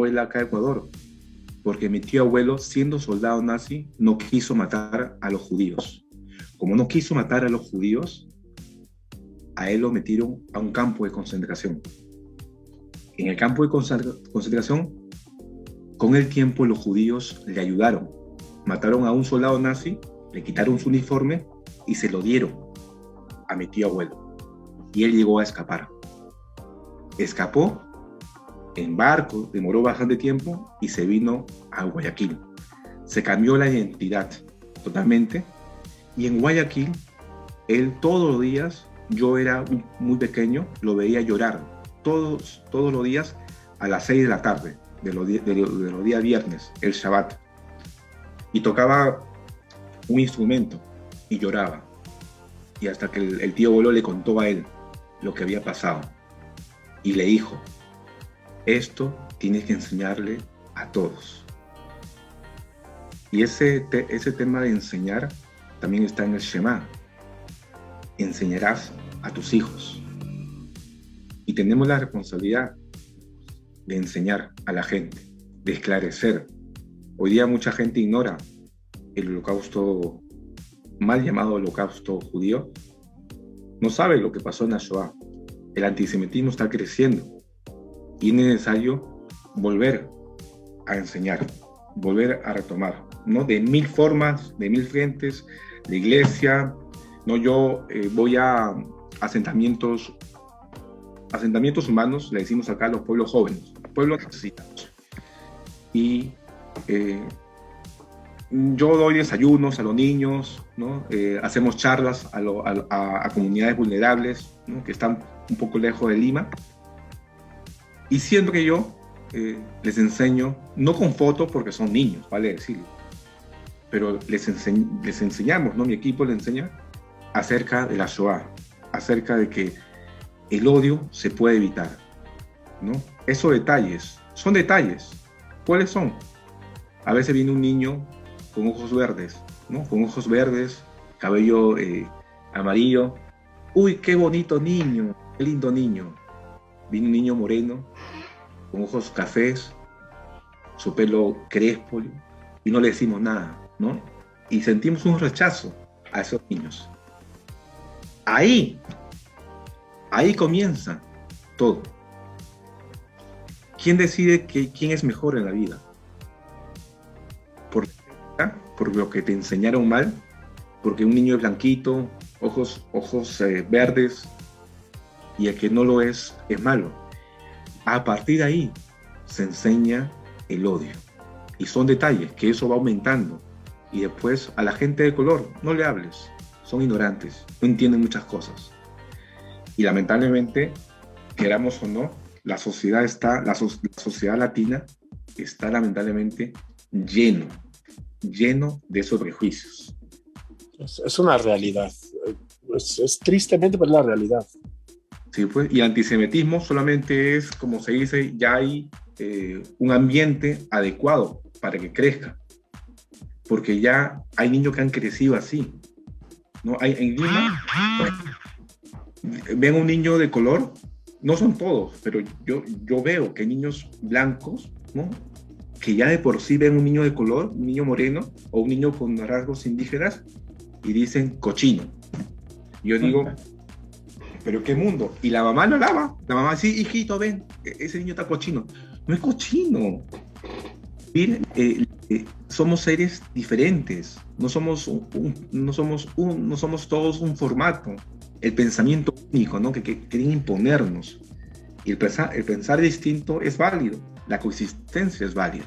él acá a Ecuador? Porque mi tío abuelo, siendo soldado nazi, no quiso matar a los judíos. Como no quiso matar a los judíos, a él lo metieron a un campo de concentración. En el campo de concentración, con el tiempo los judíos le ayudaron. Mataron a un soldado nazi, le quitaron su uniforme y se lo dieron a mi tío abuelo. Y él llegó a escapar. Escapó en barco, demoró bastante tiempo y se vino a Guayaquil. Se cambió la identidad totalmente. Y en Guayaquil, él todos los días, yo era muy pequeño, lo veía llorar. Todos los días a las 6 de la tarde, de los días viernes, el Shabbat. Y tocaba un instrumento y lloraba. Y hasta que el tío abuelo le contó a él lo que había pasado. Y le dijo, esto tienes que enseñarle a todos. Y ese tema de enseñar también está en el Shema. Enseñarás a tus hijos. Y tenemos la responsabilidad de enseñar a la gente, de esclarecer. Hoy día mucha gente ignora el holocausto, mal llamado holocausto judío. No sabe lo que pasó en la Shoah. El antisemitismo está creciendo y es necesario volver a enseñar, volver a retomar, ¿no? De 1000 formas, de 1000 frentes, de iglesia, ¿no? Yo voy a asentamientos humanos, le decimos acá a los pueblos jóvenes, pueblos necesitados. Y yo doy desayunos a los niños, ¿no? Hacemos charlas a comunidades vulnerables, ¿no? Que están un poco lejos de Lima. Y siempre yo les enseño, no con fotos porque son niños, vale decirlo, pero les enseñamos, ¿no? Mi equipo les enseña acerca de la Shoah, acerca de que el odio se puede evitar, ¿no? Esos detalles, son detalles. ¿Cuáles son? A veces viene un niño con ojos verdes, ¿no? Con ojos verdes, cabello amarillo. ¡Uy, qué bonito niño! ¡Qué lindo niño! Viene un niño moreno, con ojos cafés, su pelo crespo, y no le decimos nada, ¿no? Y sentimos un rechazo a esos niños. Ahí comienza todo. ¿Quién decide quién es mejor en la vida? ¿Por lo que te enseñaron mal? Porque un niño es blanquito, ojos verdes, y el que no lo es malo. A partir de ahí se enseña el odio. Y son detalles que eso va aumentando. Y después a la gente de color no le hables. Son ignorantes, no entienden muchas cosas. Y lamentablemente, queramos o no, la sociedad latina está lamentablemente lleno de esos prejuicios. Es una realidad. Es tristemente, pero es la realidad. Sí, pues, y antisemitismo solamente es, como se dice, ya hay un ambiente adecuado para que crezca, porque ya hay niños que han crecido así, ¿no? En Lima, ven un niño de color, no son todos, pero yo veo que hay niños blancos, ¿no? Que ya de por sí ven un niño de color, un niño moreno o un niño con rasgos indígenas y dicen cochino. Yo digo, pero qué mundo. Y la mamá lo lava. La mamá dice, hijito, ven, ese niño está cochino. No es cochino. Miren, somos seres diferentes. No somos todos un formato. El pensamiento único, ¿no? que quieren imponernos. Y el pensar distinto es válido. La coexistencia es válida,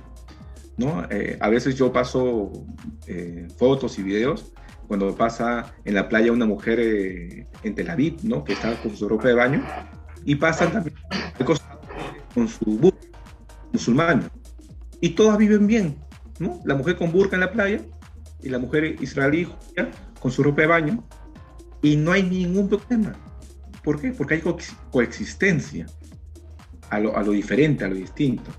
¿no? A veces yo paso fotos y videos cuando pasa en la playa una mujer en Tel Aviv, ¿no? Que está con su ropa de baño, y pasan también con su burka musulmana, y todas viven bien, ¿no? La mujer con burka en la playa y la mujer israelí con su ropa de baño, y no hay ningún problema. ¿Por qué? Porque hay coexistencia a lo diferente, a lo distinto.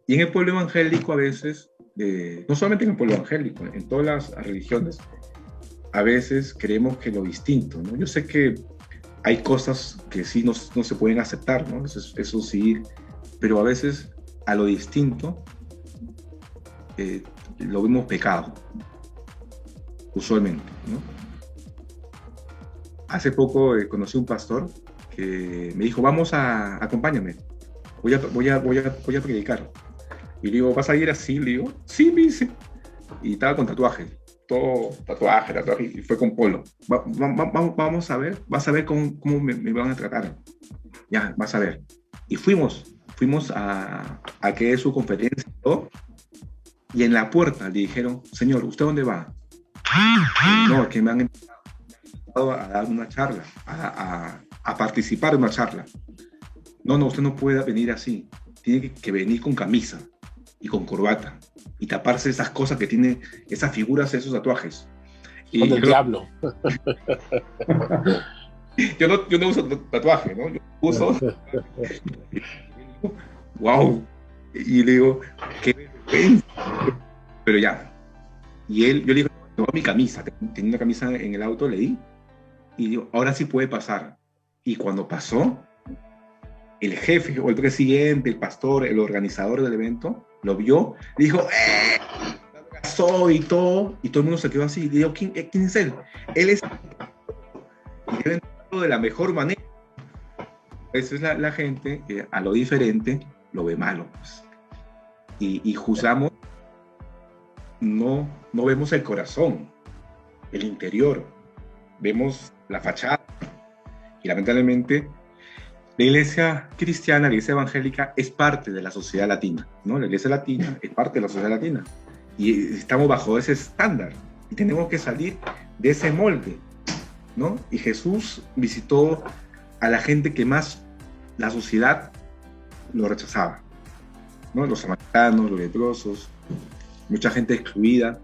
Y en el pueblo evangélico a veces, no solamente en el pueblo evangélico, en todas las religiones, a veces creemos que lo distinto, ¿no? Yo sé que hay cosas que sí no se pueden aceptar, ¿no? Eso sí, pero a veces a lo distinto lo vemos pecado, usualmente, ¿no? Hace poco conocí un pastor que me dijo, acompáñame, voy a predicar. Y le digo, ¿vas a ir así? Le digo, sí, me dice. Y estaba con tatuaje, todo tatuaje, y fue con polo. Vamos a ver, vas a ver cómo me van a tratar. Ya, vas a ver. Y fuimos a que dé su conferencia y todo. Y en la puerta le dijeron, señor, ¿usted dónde va? No, que me han invitado a dar una charla, a participar en una charla. No, usted no puede venir así. Tiene que venir con camisa y con corbata y taparse esas cosas que tiene, esas figuras, esos tatuajes. Con el diablo. Yo no uso tatuaje, ¿no? Yo uso... ¡Wow! Y le digo, qué vergüenza. Pero ya. Y yo le digo, tengo mi camisa. Tenía una camisa en el auto, le di. Y digo, ahora sí puede pasar. Y cuando pasó, el jefe o el presidente, el pastor, el organizador del evento, lo vio, le dijo, me abrazó y todo el mundo se quedó así. Le digo, ¿quién es él? Él es... Y deben hacerlo de la mejor manera. Esa es la gente que a lo diferente lo ve malo, pues. Y juzgamos, no vemos el corazón, el interior, vemos la fachada. Y lamentablemente, la iglesia cristiana, la iglesia evangélica, es parte de la sociedad latina, ¿no? La iglesia latina es parte de la sociedad latina. Y estamos bajo ese estándar. Y tenemos que salir de ese molde, ¿no? Y Jesús visitó a la gente que más la sociedad lo rechazaba, ¿no? Los samaritanos, los leprosos, mucha gente excluida.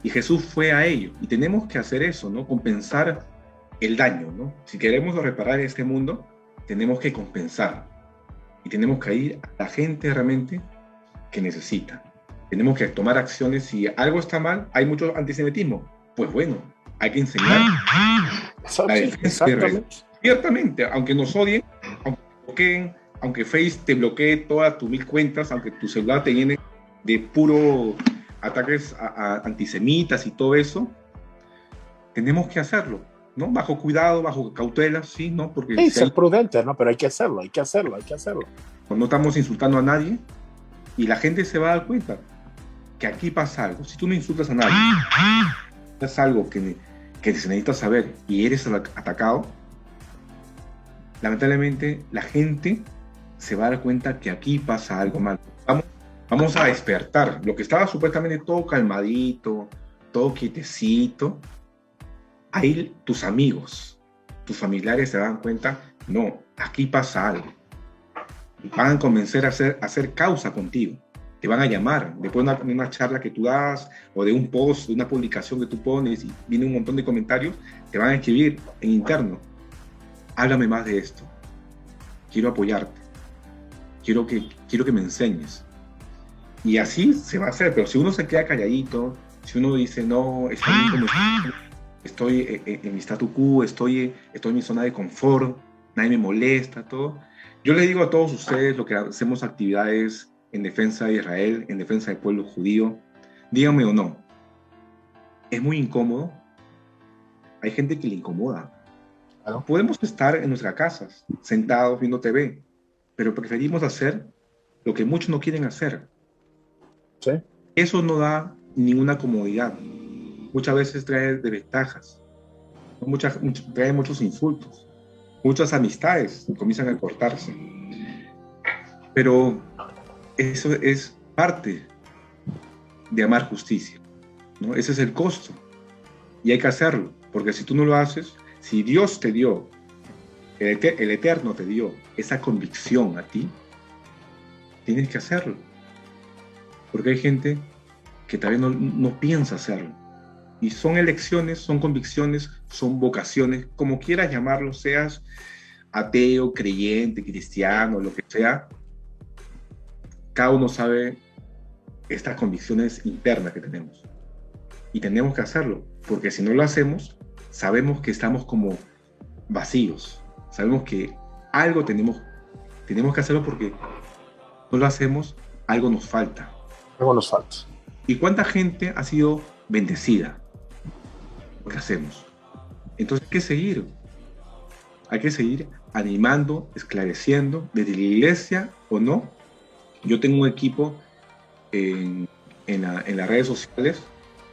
Y Jesús fue a ellos. Y tenemos que hacer eso, ¿no? Compensar el daño, ¿no? Si queremos reparar este mundo, tenemos que compensar y tenemos que ir a la gente realmente que necesita. Tenemos que tomar acciones. Si algo está mal, hay mucho antisemitismo, pues bueno, hay que enseñar la defensa. Ciertamente, aunque nos odien, aunque bloqueen, aunque Face te bloquee todas tus 1000 cuentas, aunque tu celular te llene de puro ataques antisemitas y todo eso, tenemos que hacerlo, ¿no? Bajo cuidado, bajo cautela, sí, ¿no? Porque sí, ser prudente, ¿no? Pero hay que hacerlo. No estamos insultando a nadie y la gente se va a dar cuenta que aquí pasa algo. Si tú no insultas a nadie, es algo que se necesita saber y eres atacado, lamentablemente la gente se va a dar cuenta que aquí pasa algo mal. Vamos a despertar. Lo que estaba supuestamente todo calmadito, todo quietecito, ahí tus amigos, tus familiares se dan cuenta, no, aquí pasa algo. Van a comenzar a hacer causa contigo. Te van a llamar después de una charla que tú das o de un post, de una publicación que tú pones y viene un montón de comentarios, te van a escribir en interno. Háblame más de esto. Quiero apoyarte. Quiero que me enseñes. Y así se va a hacer, pero si uno se queda calladito, si uno dice, no, está bien como estoy en mi statu quo, estoy en mi zona de confort, nadie me molesta, todo. Yo les digo a todos ustedes, lo que hacemos actividades en defensa de Israel, en defensa del pueblo judío, díganme o no, es muy incómodo. Hay gente que le incomoda. Claro. Podemos estar en nuestras casas, sentados viendo TV, pero preferimos hacer lo que muchos no quieren hacer. Sí. Eso no da ninguna comodidad. Muchas veces trae desventajas. Trae muchos insultos. Muchas amistades comienzan a cortarse. Pero eso es parte de amar justicia, ¿no? Ese es el costo. Y hay que hacerlo, porque si tú no lo haces, si Dios te dio, el Eterno te dio esa convicción a ti, tienes que hacerlo. Porque hay gente que todavía no piensa hacerlo. Y son elecciones, son convicciones, son vocaciones, como quieras llamarlo, seas ateo, creyente, cristiano, lo que sea. Cada uno sabe estas convicciones internas que tenemos. Y tenemos que hacerlo, porque si no lo hacemos, sabemos que estamos como vacíos. Sabemos que algo tenemos que hacerlo, porque no lo hacemos, algo nos falta. Algo nos falta. ¿Y cuánta gente ha sido bendecida? Lo que hacemos. Entonces hay que seguir animando, esclareciendo, desde la iglesia o no. Yo tengo un equipo en las redes sociales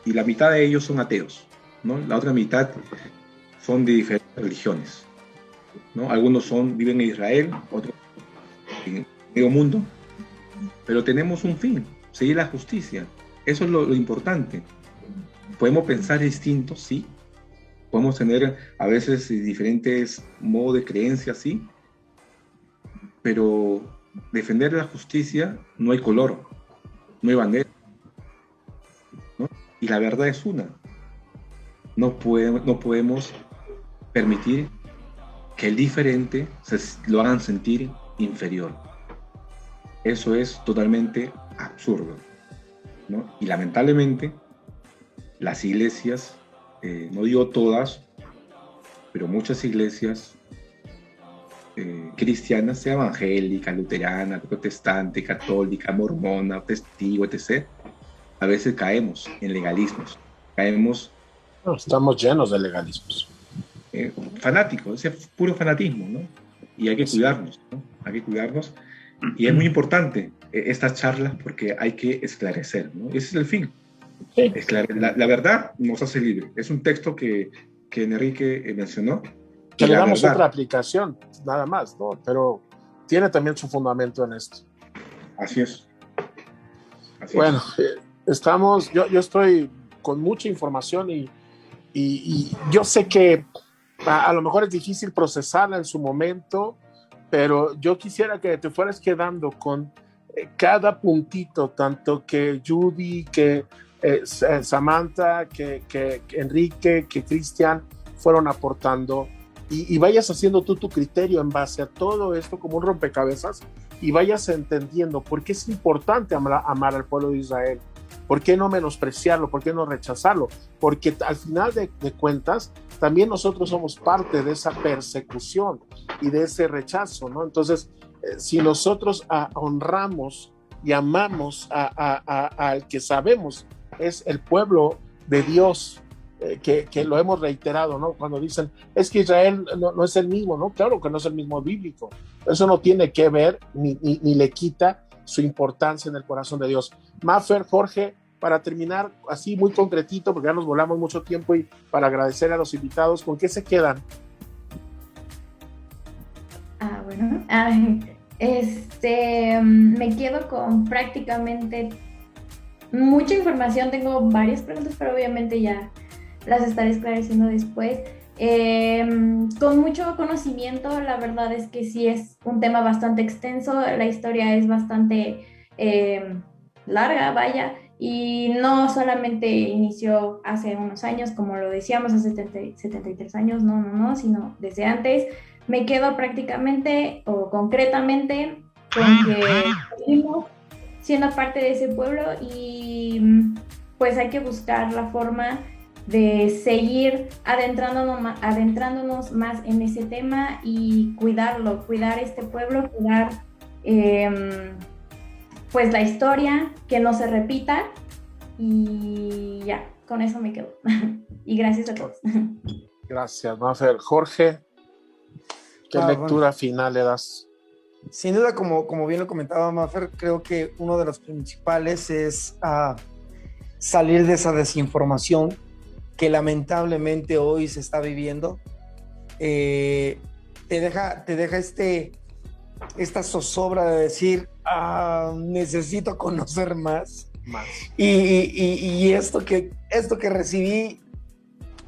y la mitad de ellos son ateos, ¿no? La otra mitad son de diferentes religiones, ¿no? Algunos viven en Israel, otros en medio mundo, pero tenemos un fin, seguir la justicia. Eso es lo importante. Podemos pensar distintos, sí. Podemos tener a veces diferentes modos de creencia, sí. Pero defender la justicia no hay color, no hay bandera, ¿no? Y la verdad es una. No podemos permitir que el diferente lo hagan sentir inferior. Eso es totalmente absurdo, ¿no? Y lamentablemente las iglesias, no digo todas, pero muchas iglesias cristianas, sea evangélica, luterana, protestante, católica, mormona, testigo, etc., a veces caemos en legalismos, estamos llenos de legalismos. Fanáticos, ese puro fanatismo, ¿no? Y hay que cuidarnos, ¿no? Hay que cuidarnos. Y es muy importante estas charlas, porque hay que esclarecer, ¿no? Ese es el fin. Sí. La verdad nos hace libre. Es un texto que Enrique mencionó. Que le damos otra aplicación, nada más, ¿no? Pero tiene también su fundamento en esto. Así es. Bueno, yo estoy con mucha información y yo sé que a lo mejor es difícil procesarla en su momento, pero yo quisiera que te fueras quedando con cada puntito, tanto que Judy, que Samantha, que Enrique, que Cristian fueron aportando, y vayas haciendo tú tu criterio en base a todo esto como un rompecabezas, y vayas entendiendo por qué es importante amar al pueblo de Israel, por qué no menospreciarlo, por qué no rechazarlo, porque al final de cuentas también nosotros somos parte de esa persecución y de ese rechazo, ¿no? Entonces, si nosotros honramos y amamos al que sabemos es el pueblo de Dios, que lo hemos reiterado, ¿no? Cuando dicen, es que Israel no es el mismo, ¿no? Claro que no es el mismo bíblico. Eso no tiene que ver, ni le quita su importancia en el corazón de Dios. Mafer, Jorge, para terminar así muy concretito, porque ya nos volamos mucho tiempo, y para agradecer a los invitados, ¿con qué se quedan? Bueno, me quedo con prácticamente mucha información. Tengo varias preguntas, pero obviamente ya las estaré esclareciendo después. Con mucho conocimiento, la verdad es que sí es un tema bastante extenso, la historia es bastante larga, vaya, y no solamente inició hace unos años, como lo decíamos, hace 73 años, no, sino desde antes. Me quedo prácticamente o concretamente con que siendo parte de ese pueblo y pues hay que buscar la forma de seguir adentrándonos más en ese tema y cuidar este pueblo, cuidar pues la historia, que no se repita, y ya, con eso me quedo. Y gracias a todos. Gracias, Mafer. Jorge, ¿qué lectura final le das? Sin duda, como bien lo comentaba Mafer, creo que uno de los principales es salir de esa desinformación que lamentablemente hoy se está viviendo. Te deja esta zozobra de decir, necesito conocer más. Y esto que recibí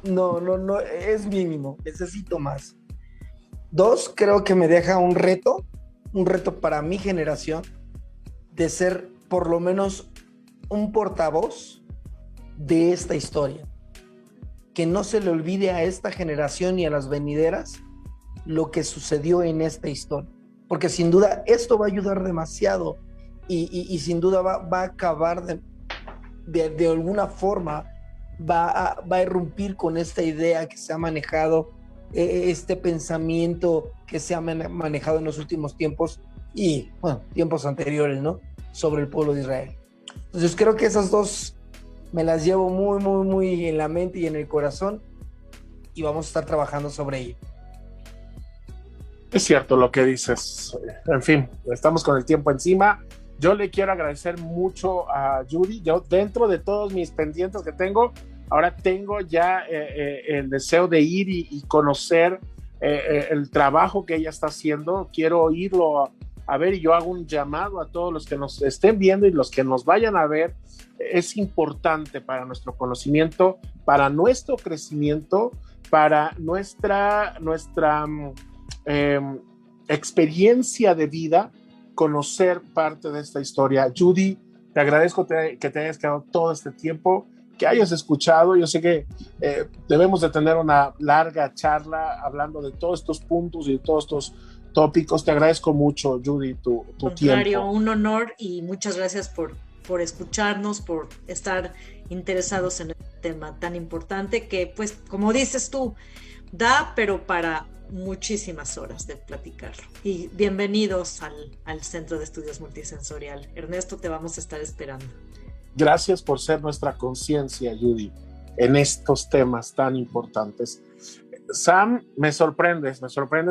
no es mínimo, necesito más. 2, creo que me deja un reto para mi generación de ser por lo menos un portavoz de esta historia. Que no se le olvide a esta generación y a las venideras lo que sucedió en esta historia. Porque sin duda esto va a ayudar demasiado y sin duda va a acabar de alguna forma, va a irrumpir con esta idea que se ha manejado, este pensamiento que se ha manejado en los últimos tiempos y, bueno, tiempos anteriores, ¿no? Sobre el pueblo de Israel. Entonces creo que esas dos me las llevo muy, muy, muy en la mente y en el corazón y vamos a estar trabajando sobre ello. Es cierto lo que dices. En fin, estamos con el tiempo encima. Yo le quiero agradecer mucho a Judy. Yo, dentro de todos mis pendientes que tengo, ahora tengo ya el deseo de ir y conocer el trabajo que ella está haciendo. Quiero oírlo a ver, y yo hago un llamado a todos los que nos estén viendo y los que nos vayan a ver. Es importante para nuestro conocimiento, para nuestro crecimiento, para nuestra experiencia de vida, conocer parte de esta historia. Judy, te agradezco que te hayas quedado todo este tiempo, que hayas escuchado. Yo sé que debemos de tener una larga charla hablando de todos estos puntos y de todos estos tópicos. Te agradezco mucho, Judy, tu tiempo. Un honor, y muchas gracias por escucharnos, por estar interesados en este tema tan importante que, pues, como dices tú, da, pero para muchísimas horas de platicarlo. Y bienvenidos al Centro de Estudios Multisensorial. Ernesto, te vamos a estar esperando. Gracias por ser nuestra conciencia, Judy, en estos temas tan importantes. Sam, me sorprendes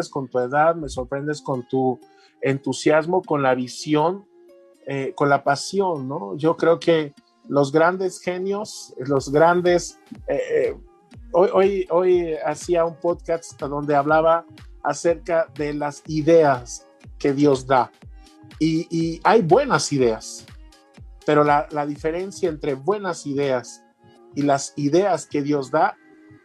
con tu edad, me sorprendes con tu entusiasmo, con la visión, con la pasión, ¿no? Yo creo que los grandes genios, los grandes... Hoy hacía un podcast donde hablaba acerca de las ideas que Dios da. Y hay buenas ideas, pero la diferencia entre buenas ideas y las ideas que Dios da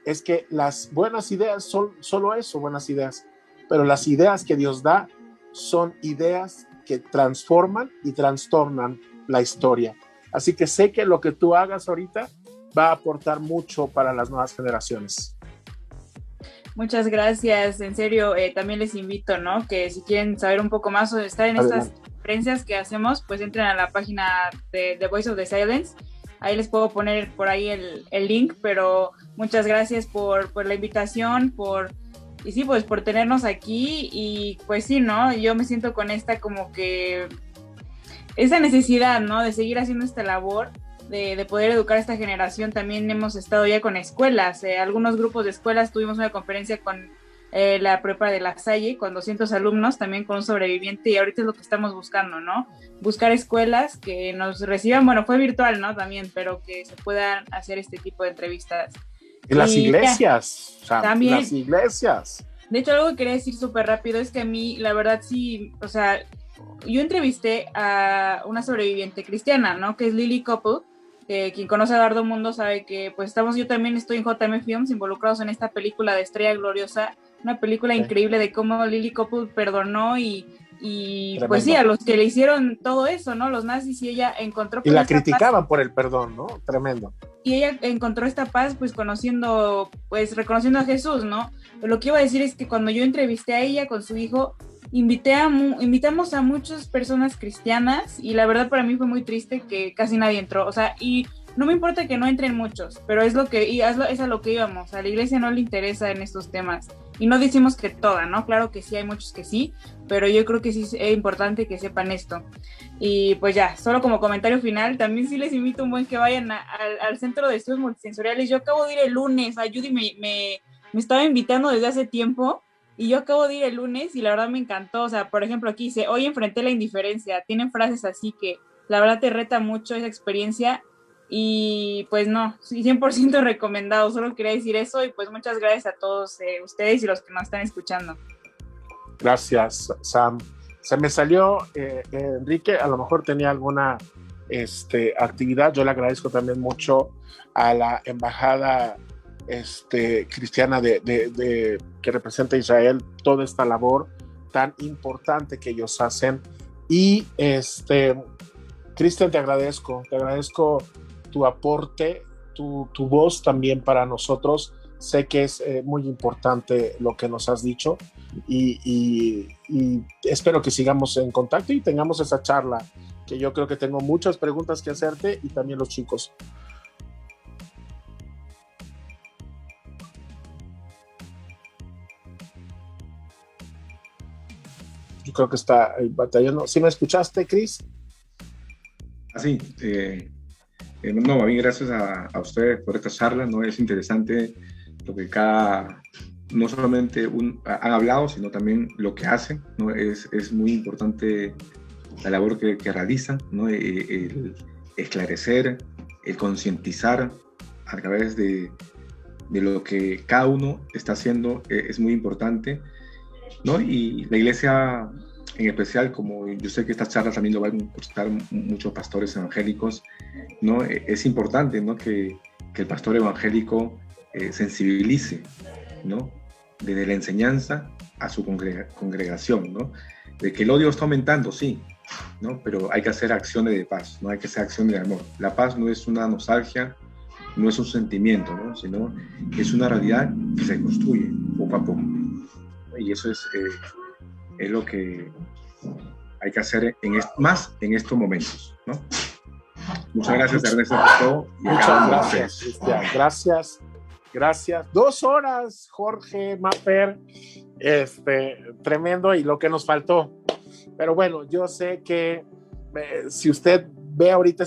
es que las buenas ideas son solo eso, buenas ideas, pero las ideas que Dios da son ideas que transforman y trastornan la historia. Así que sé que lo que tú hagas ahorita va a aportar mucho para las nuevas generaciones. Muchas gracias, en serio, también les invito, ¿no? Que si quieren saber un poco más o estar en estas conferencias que hacemos, pues entren a la página de The Voice of the Silence. Ahí les puedo poner por ahí el link, pero muchas gracias por la invitación, y sí, pues por tenernos aquí, y pues sí, ¿no? Yo me siento con esta como que esa necesidad, ¿no? De seguir haciendo esta labor, de poder educar a esta generación. También hemos estado ya con escuelas, algunos grupos de escuelas, tuvimos una conferencia con la prepa de La Salle, con 200 alumnos, también con un sobreviviente, y ahorita es lo que estamos buscando, ¿no? Buscar escuelas que nos reciban, bueno, fue virtual, ¿no? También, pero que se puedan hacer este tipo de entrevistas. Y las iglesias, o sea, también, las iglesias. De hecho, algo que quería decir súper rápido es que a mí, la verdad, sí, o sea, yo entrevisté a una sobreviviente cristiana, ¿no? Que es Lily Couple. Quien conoce a Eduardo Mundo sabe que pues yo también estoy en JM Films involucrados en esta película de Estrella Gloriosa, una película increíble de cómo Lily Couple perdonó y pues sí, a los que le hicieron todo eso, ¿no? Los nazis, y ella encontró... Y la criticaban paz por el perdón, ¿no? Tremendo. Y ella encontró esta paz pues reconociendo a Jesús, ¿no? Pero lo que iba a decir es que cuando yo entrevisté a ella con su hijo, invitamos a muchas personas cristianas y la verdad para mí fue muy triste que casi nadie entró, o sea, y no me importa que no entren muchos, pero es a lo que íbamos, a la iglesia no le interesa en estos temas, y no decimos que toda, ¿no? Claro que sí, hay muchos que sí, pero yo creo que sí es importante que sepan esto. Y pues ya, solo como comentario final, también sí les invito un buen que vayan al Centro de Estudios Multisensoriales. Yo acabo de ir el lunes, a Judy me estaba invitando desde hace tiempo, y yo acabo de ir el lunes y la verdad me encantó. O sea, por ejemplo, aquí dice, hoy enfrenté la indiferencia, tienen frases así que la verdad te reta mucho esa experiencia. Y pues no, 100% recomendado, solo quería decir eso y pues muchas gracias a todos ustedes y los que nos están escuchando. Gracias, Sam. Se me salió Enrique, a lo mejor tenía alguna actividad. Yo le agradezco también mucho a la embajada cristiana que representa a Israel, toda esta labor tan importante que ellos hacen. Y Cristian, te agradezco tu aporte, tu voz también para nosotros. Sé que es muy importante lo que nos has dicho y espero que sigamos en contacto y tengamos esa charla, que yo creo que tengo muchas preguntas que hacerte y también los chicos. Yo creo que está batallando. ¿Sí me escuchaste, Cris? Así, no, a mí gracias a ustedes por esta charla, ¿no? Es interesante lo que no solamente han hablado, sino también lo que hacen, ¿no? Es muy importante la labor que realizan, ¿no? El esclarecer, el concientizar a través de lo que cada uno está haciendo, es muy importante, ¿no? Y la iglesia en especial, como yo sé que esta charla también lo van a escuchar muchos pastores evangélicos, ¿no? Es importante, ¿no? que el pastor evangélico sensibilice, ¿no? Desde la enseñanza a su congregación, ¿no? De que el odio está aumentando, sí, ¿no? Pero hay que hacer acciones de paz, ¿no? Hay que hacer acciones de amor. La paz no es una nostalgia, no es un sentimiento, ¿no? Sino es una realidad que se construye poco a poco. Y eso es lo que hay que hacer más en estos momentos, ¿no? Muchas gracias, Ernesto, por todo. Muchas gracias, Cristian. Gracias. 2 horas, Jorge, Mafer, tremendo, y lo que nos faltó. Pero bueno, yo sé que si usted ve ahorita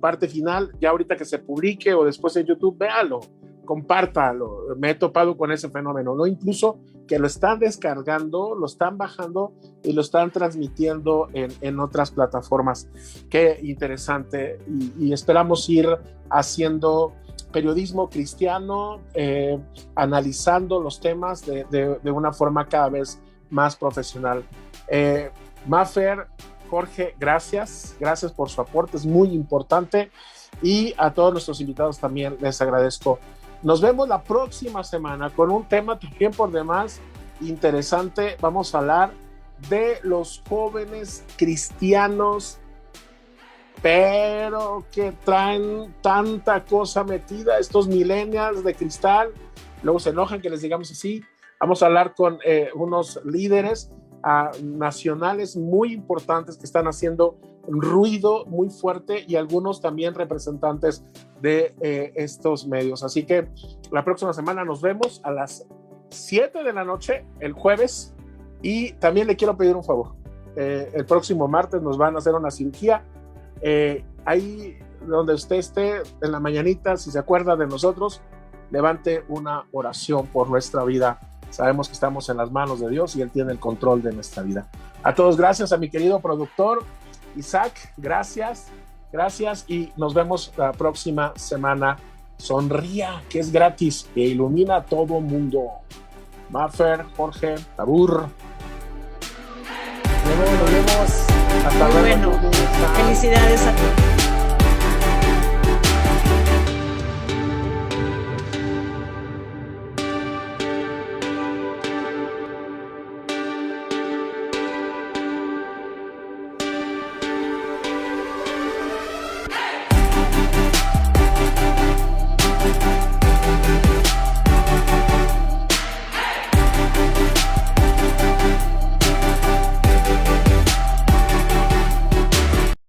parte final, ya ahorita que se publique o después en YouTube, véalo, compártalo. Me he topado con ese fenómeno, ¿no? Incluso que lo están descargando, lo están bajando y lo están transmitiendo en otras plataformas. Qué interesante, y esperamos ir haciendo periodismo cristiano, analizando los temas de una forma cada vez más profesional. Mafer, Jorge, gracias por su aporte, es muy importante, y a todos nuestros invitados también les agradezco. Nos vemos la próxima semana con un tema también por demás interesante. Vamos a hablar de los jóvenes cristianos, pero que traen tanta cosa metida, estos millennials de cristal, luego se enojan que les digamos así. Vamos a hablar con unos líderes nacionales muy importantes que están haciendo ruido muy fuerte, y algunos también representantes de estos medios. Así que la próxima semana nos vemos a las 7 de la noche, el jueves, y también le quiero pedir un favor. El próximo martes nos van a hacer una cirugía. Ahí donde usted esté, en la mañanita, si se acuerda de nosotros, levante una oración por nuestra vida. Sabemos que estamos en las manos de Dios y Él tiene el control de nuestra vida. A todos, gracias. A mi querido productor Isaac, gracias, y nos vemos la próxima semana. Sonría, que es gratis e ilumina a todo mundo. Mafer, Jorge, Tabur. Nos vemos. Hasta luego. Bueno, felicidades a todos.